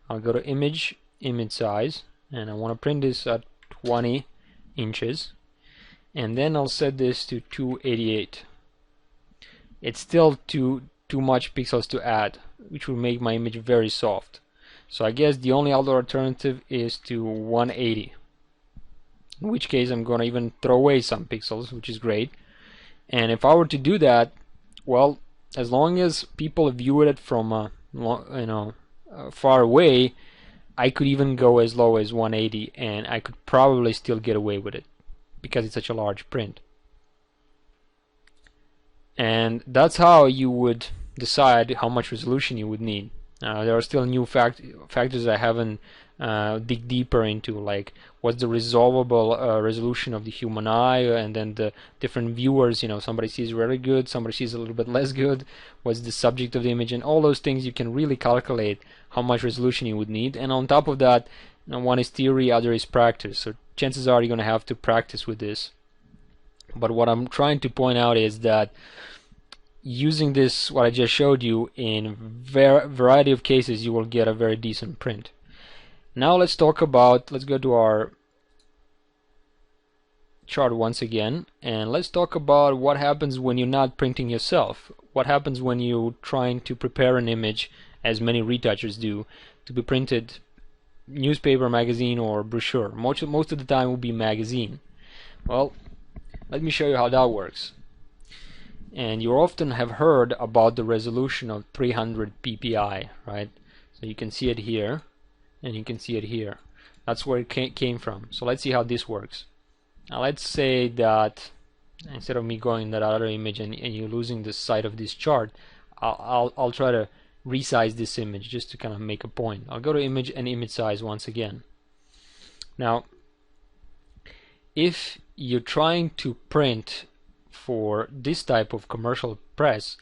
I'll go to Image, Image Size, and I want to print this at 20 inches, and then I'll set this to 288. It's still too much pixels to add, which will make my image very soft. So I guess the only other alternative is to 180, in which case I'm gonna even throw away some pixels, which is great. And if I were to do that, well, as long as people view it from far away, I could even go as low as 180 and I could probably still get away with it because it's such a large print. And that's how you would decide how much resolution you would need. There are still new factors I haven't dig deeper into like what's the resolvable resolution of the human eye, and then the different viewers, somebody sees really good, somebody sees a little bit less good, what's the subject of the image, and all those things you can really calculate how much resolution you would need. And on top of that, one is theory, other is practice, so chances are you're going to have to practice with this. But what I'm trying to point out is that using this, what I just showed you, in variety of cases you will get a very decent print. Now let's go to our chart once again, and let's talk about what happens when you're not printing yourself. What happens when you're trying to prepare an image, as many retouchers do, to be printed newspaper, magazine, or brochure. Most of the time will be magazine. Well, let me show you how that works. And you often have heard about the resolution of 300 ppi, right? So you can see it here, and you can see it here. That's where it came from. So let's see how this works. Now let's say that instead of me going that other image and you losing the sight of this chart, I'll try to resize this image just to kind of make a point. I'll go to image and image size once again. Now, if you're trying to print for this type of commercial press,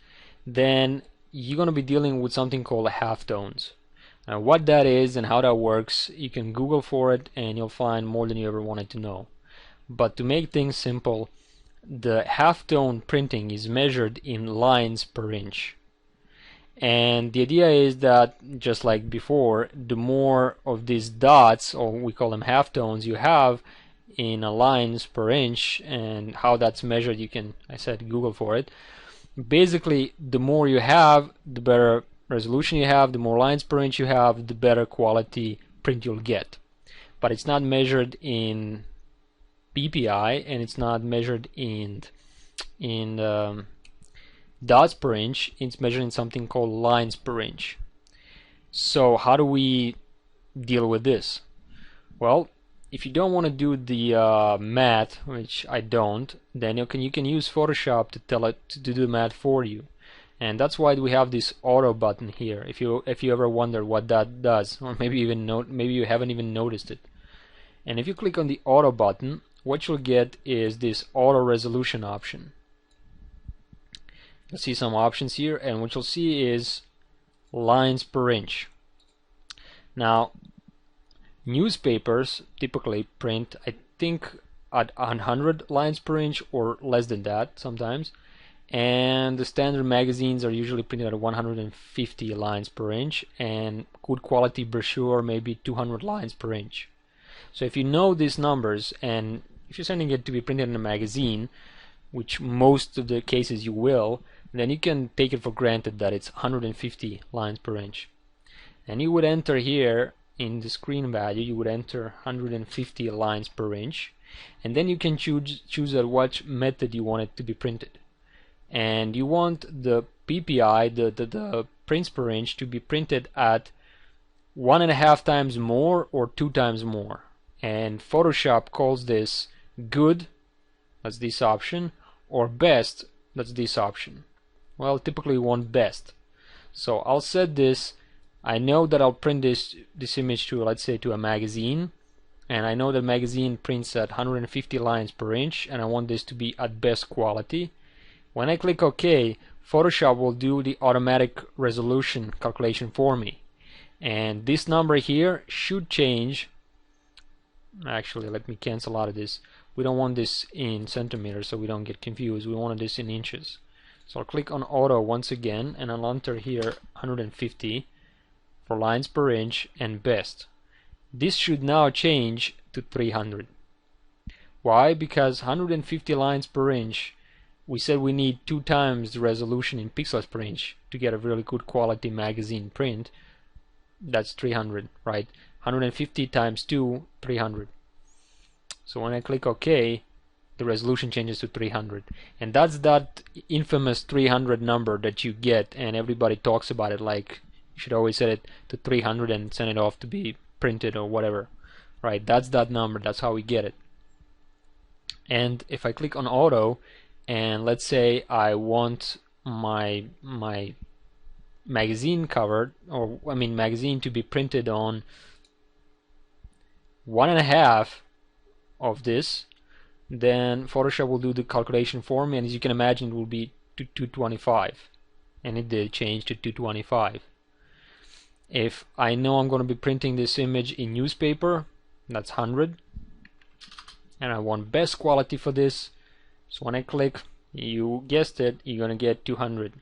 then you're going to be dealing with something called halftones. Now, what that is and how that works, you can Google for it and you'll find more than you ever wanted to know. But to make things simple, the halftone printing is measured in lines per inch. And the idea is that, just like before, the more of these dots, or we call them halftones, you have in lines per inch, and how that's measured, you can, I said, Google for it. Basically, the more you have, the better resolution you have, the more lines per inch you have, the better quality print you'll get. But it's not measured in ppi, and it's not measured in dots per inch. It's measured in something called lines per inch. So how do we deal with this? Well, if you don't want to do the math, which I don't, then you can use Photoshop to tell it to do the math for you. And that's why we have this auto button here. If you ever wonder what that does, or maybe you haven't even noticed it. And if you click on the auto button, what you'll get is this auto resolution option. You'll see some options here, and what you'll see is lines per inch. Now, newspapers typically print, I think, at 100 lines per inch or less than that sometimes, and the standard magazines are usually printed at 150 lines per inch, and good quality brochure maybe 200 lines per inch. So if you know these numbers, and if you're sending it to be printed in a magazine, which most of the cases you will, then you can take it for granted that it's 150 lines per inch. And you would enter here in the screen value, you would enter 150 lines per inch, and then you can choose at what method you want it to be printed. And you want the PPI, the prints per inch, to be printed at 1.5 times more or 2 times more. And Photoshop calls this good, that's this option, or best, that's this option. Well, typically we want best. So I'll set this. I know that I'll print this image to, let's say, to a magazine, and I know that magazine prints at 150 lines per inch, and I want this to be at best quality. When I click OK, Photoshop will do the automatic resolution calculation for me, and this number here should change. Actually, let me cancel out of this. We don't want this in centimeters, so we don't get confused. We want this in inches. So I'll click on auto once again, and I'll enter here 150 for lines per inch and best. This should now change to 300. Why? Because 150 lines per inch, we said we need 2 times the resolution in pixels per inch to get a really good quality magazine print. That's 300, right? 150 times 2, 300. So when I click OK, the resolution changes to 300, and that's that infamous 300 number that you get, and everybody talks about it like you should always set it to 300 and send it off to be printed or whatever, right? That's that number. That's how we get it. And if I click on auto, and let's say I want my magazine cover, or I mean magazine to be printed on 1.5 of this, then Photoshop will do the calculation for me, and as you can imagine it will be 225, and it did change to 225. If I know I'm going to be printing this image in newspaper, that's 100, and I want best quality for this, so when I click, you guessed it, you're going to get 200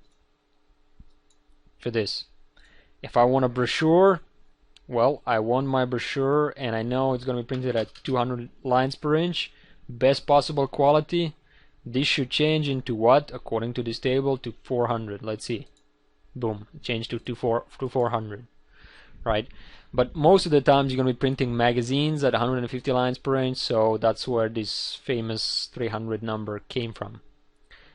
for this. If I want a brochure, well, I want my brochure and I know it's going to be printed at 200 lines per inch, best possible quality. This should change into what, according to this table, to 400. Let's see. Boom, it changed to 400, right? But most of the times you're going to be printing magazines at 150 lines per inch, so that's where this famous 300 number came from.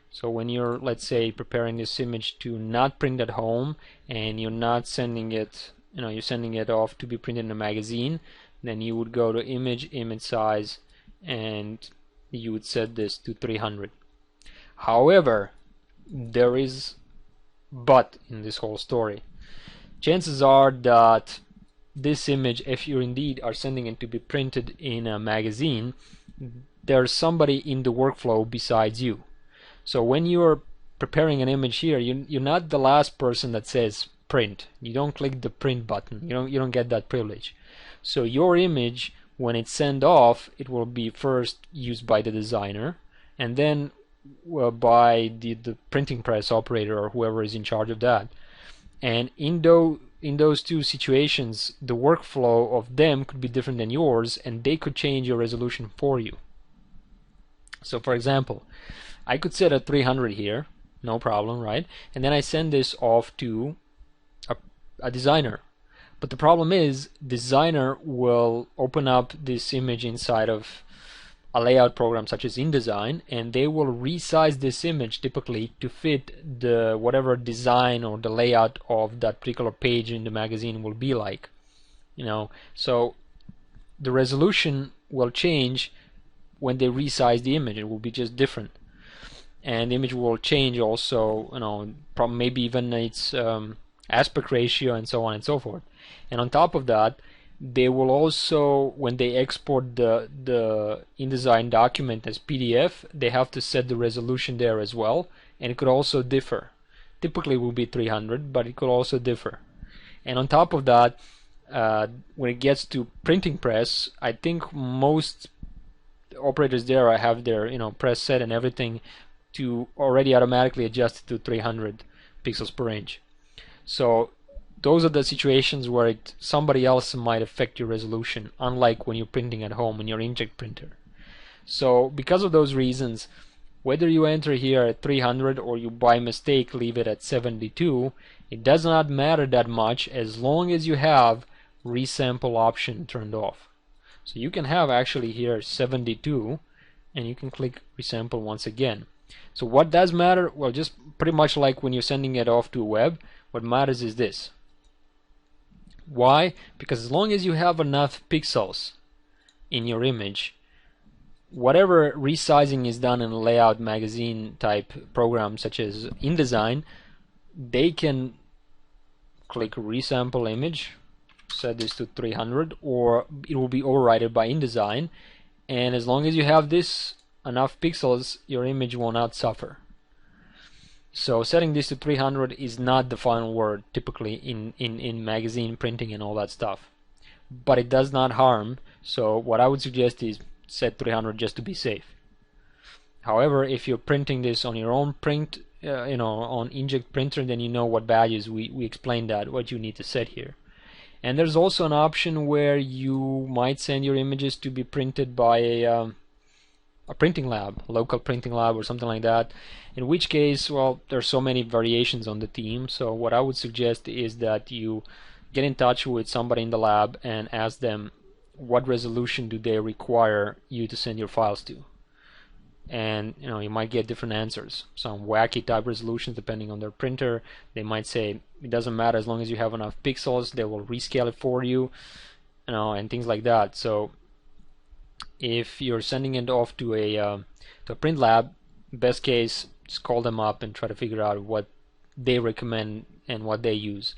So when you're, let's say, preparing this image to not print at home and you're not sending it, you're sending it off to be printed in a magazine, then you would go to image size, and you would set this to 300. However, there is but in this whole story. Chances are that this image, if you indeed are sending it to be printed in a magazine, there's somebody in the workflow besides you. So when you're preparing an image here, you're not the last person that says print. You don't click the print button. You don't get that privilege. So your image, when it's sent off, it will be first used by the designer, and then by the printing press operator or whoever is in charge of that. And in those two situations, the workflow of them could be different than yours, and they could change your resolution for you. So for example, I could set a 300 here, no problem, right? And then I send this off to a designer. But the problem is, designer will open up this image inside of a layout program such as InDesign, and they will resize this image typically to fit the whatever design or the layout of that particular page in the magazine will be like. So the resolution will change when they resize the image. It will be just different. And the image will change also, maybe even its aspect ratio and so on and so forth. And on top of that, they will also, when they export the InDesign document as PDF, they have to set the resolution there as well, and it could also differ. Typically it will be 300, but it could also differ. And on top of that, when it gets to printing press, I think most operators there have their press set and everything to already automatically adjust it to 300 pixels per inch. So those are the situations where somebody else might affect your resolution, unlike when you're printing at home in your inkjet printer. So because of those reasons, whether you enter here at 300 or you by mistake leave it at 72, it does not matter that much as long as you have resample option turned off. So you can have actually here 72, and you can click resample once again. So what does matter? Well, just pretty much like when you're sending it off to a web, what matters is this. Why? Because as long as you have enough pixels in your image, whatever resizing is done in a layout magazine type program such as InDesign, they can click resample image, set this to 300, or it will be overridden by InDesign, and as long as you have this enough pixels, your image will not suffer. So setting this to 300 is not the final word typically in magazine printing and all that stuff, but it does not harm. So what I would suggest is set 300 just to be safe. However, if you're printing this on your own print, on inkjet printer, then you know what values we explained that what you need to set here. And there's also an option where you might send your images to be printed by a printing lab, a local printing lab or something like that, in which case, well, there's so many variations on the theme. So what I would suggest is that you get in touch with somebody in the lab and ask them what resolution do they require you to send your files to. And you might get different answers, some wacky type resolutions depending on their printer. They might say it doesn't matter as long as you have enough pixels, they will rescale it for you, and things like that. So if you're sending it off to a print lab, best case, just call them up and try to figure out what they recommend and what they use.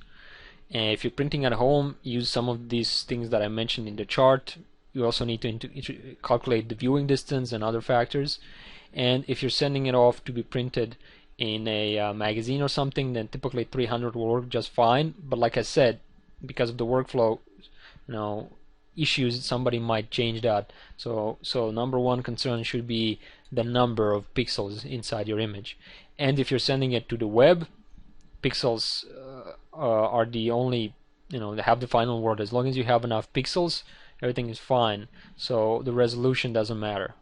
And if you're printing at home, use some of these things that I mentioned in the chart. you also need to calculate the viewing distance and other factors. And if you're sending it off to be printed in a magazine or something, then typically 300 will work just fine. But like I said, because of the workflow, issues, somebody might change that. So number one concern should be the number of pixels inside your image. And if you're sending it to the web, pixels are the only, they have the final word. As long as you have enough pixels, everything is fine. So the resolution doesn't matter.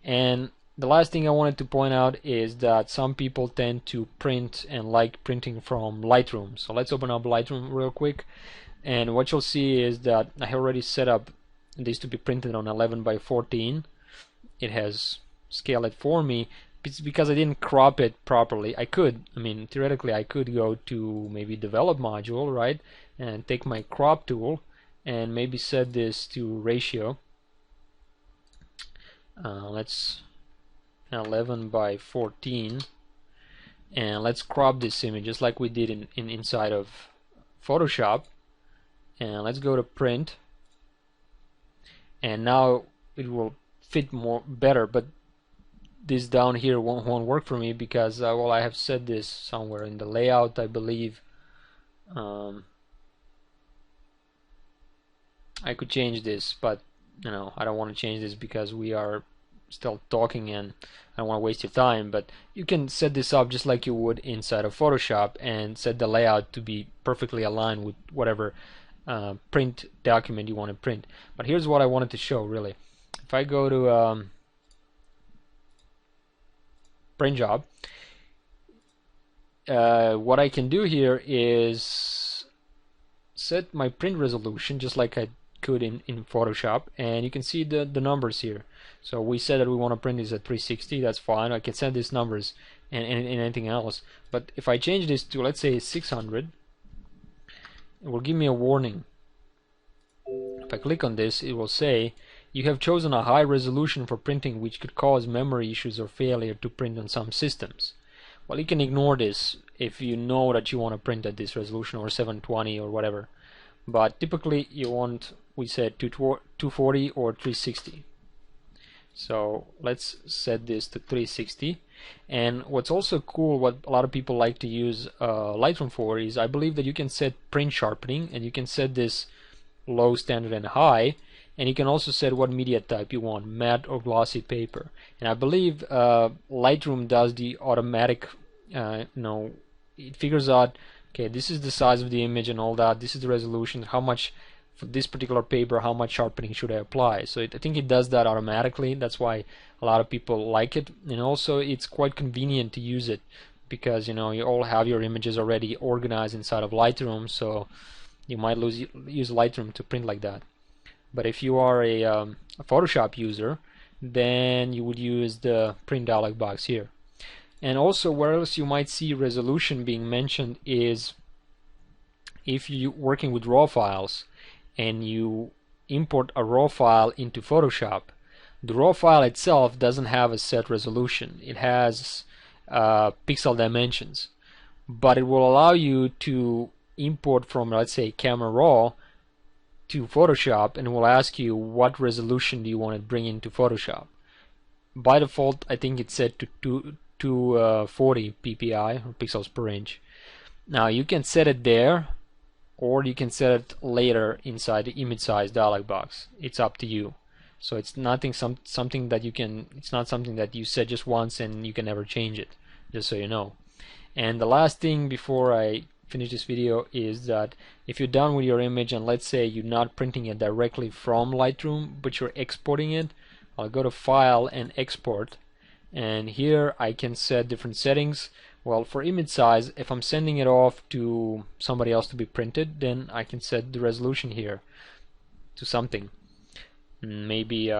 And the last thing I wanted to point out is that some people tend to print and like printing from Lightroom. So let's open up Lightroom real quick. And what you'll see is that I have already set up this to be printed on 11 by 14. It has scaled it for me. It's because I didn't crop it properly. Theoretically I could go to maybe develop module, right, and take my crop tool and maybe set this to ratio. Let's 11 by 14, and let's crop this image just like we did inside of Photoshop. And let's go to print, and now it will fit better, but this down here won't work for me because well, I have set this somewhere in the layout, I believe. I could change this, but I don't want to change this because we are still talking and I don't want to waste your time. But you can set this up just like you would inside of Photoshop and set the layout to be perfectly aligned with whatever print document you want to print. But here's what I wanted to show really. If I go to print job, what I can do here is set my print resolution just like I could in Photoshop, and you can see the numbers here. So we said that we want to print this at 360. That's fine. I can set these numbers and anything else. But if I change this to, let's say, 600, it will give me a warning. If I click on this, it will say you have chosen a high resolution for printing, which could cause memory issues or failure to print on some systems. Well, you can ignore this if you know that you want to print at this resolution or 720 or whatever. But typically you want, we said 240 or 360. So let's set this to 360. And what's also cool, what a lot of people like to use Lightroom for, is I believe that you can set print sharpening, and you can set this low, standard, and high, and you can also set what media type you want, matte or glossy paper. And I believe Lightroom does the automatic, it figures out, okay, this is the size of the image and all that, this is the resolution, how much for this particular paper, how much sharpening should I apply. So I think it does that automatically. That's why a lot of people like it, and also it's quite convenient to use it because you all have your images already organized inside of Lightroom, so you might use Lightroom to print like that. But if you are a Photoshop user, then you would use the print dialog box here. And also where else you might see resolution being mentioned is if you're working with RAW files and you import a RAW file into Photoshop. The RAW file itself doesn't have a set resolution. It has pixel dimensions, but it will allow you to import from, let's say, Camera Raw to Photoshop, and it will ask you what resolution do you want to bring into Photoshop. By default, I think it's set to 240 ppi, or pixels per inch. Now you can set it there, or you can set it later inside the image size dialog box. It's up to you. So it's something that you can. It's not something that you set just once and you can never change it. Just so you know. And the last thing before I finish this video is that if you're done with your image and let's say you're not printing it directly from Lightroom but you're exporting it, I'll go to File and Export, and here I can set different settings. Well, for image size, if I'm sending it off to somebody else to be printed, then I can set the resolution here to something, maybe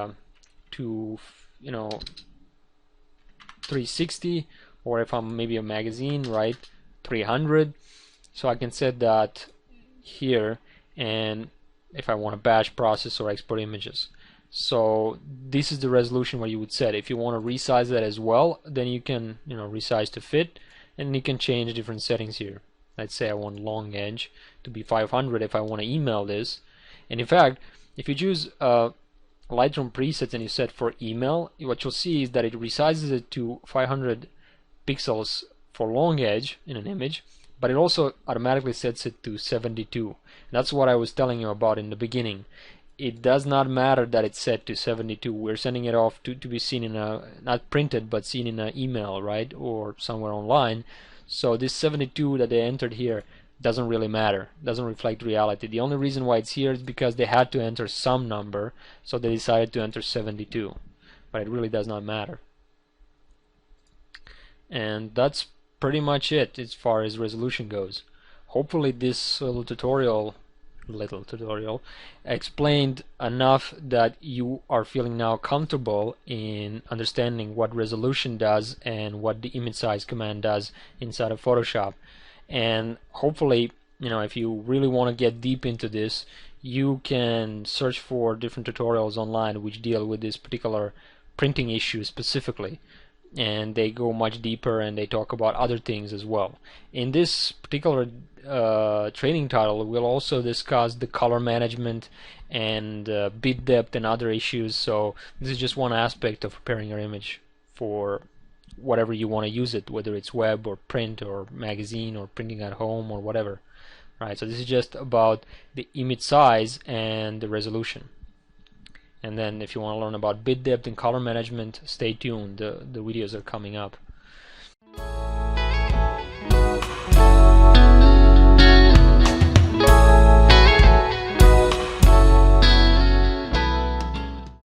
to 360, or if I'm maybe a magazine, right, 300. So I can set that here, and if I want to batch process or export images. So this is the resolution where you would set. If you want to resize that as well, then you can resize to fit, and you can change different settings here. Let's say I want long edge to be 500 if I want to email this. And in fact, if you choose Lightroom presets and you set for email, what you'll see is that it resizes it to 500 pixels for long edge in an image, but it also automatically sets it to 72. That's what I was telling you about in the beginning. It does not matter that it's set to 72. We're sending it off to be seen in a, not printed, but seen in an email, right, or somewhere online. So this 72 that they entered here doesn't really matter, doesn't reflect reality. The only reason why it's here is because they had to enter some number, so they decided to enter 72, but it really does not matter. And that's pretty much it as far as resolution goes. Hopefully this little tutorial explained enough that you are feeling now comfortable in understanding what resolution does and what the image size command does inside of Photoshop. And hopefully, you know, if you really want to get deep into this, you can search for different tutorials online which deal with this particular printing issue specifically, and they go much deeper and they talk about other things as well. In this particular training title, we'll also discuss the color management and bit depth and other issues. So this is just one aspect of preparing your image for whatever you want to use it, whether it's web or print or magazine or printing at home or whatever, right? So this is just about the image size and the resolution. And then if you want to learn about bit depth and color management, stay tuned, the videos are coming up.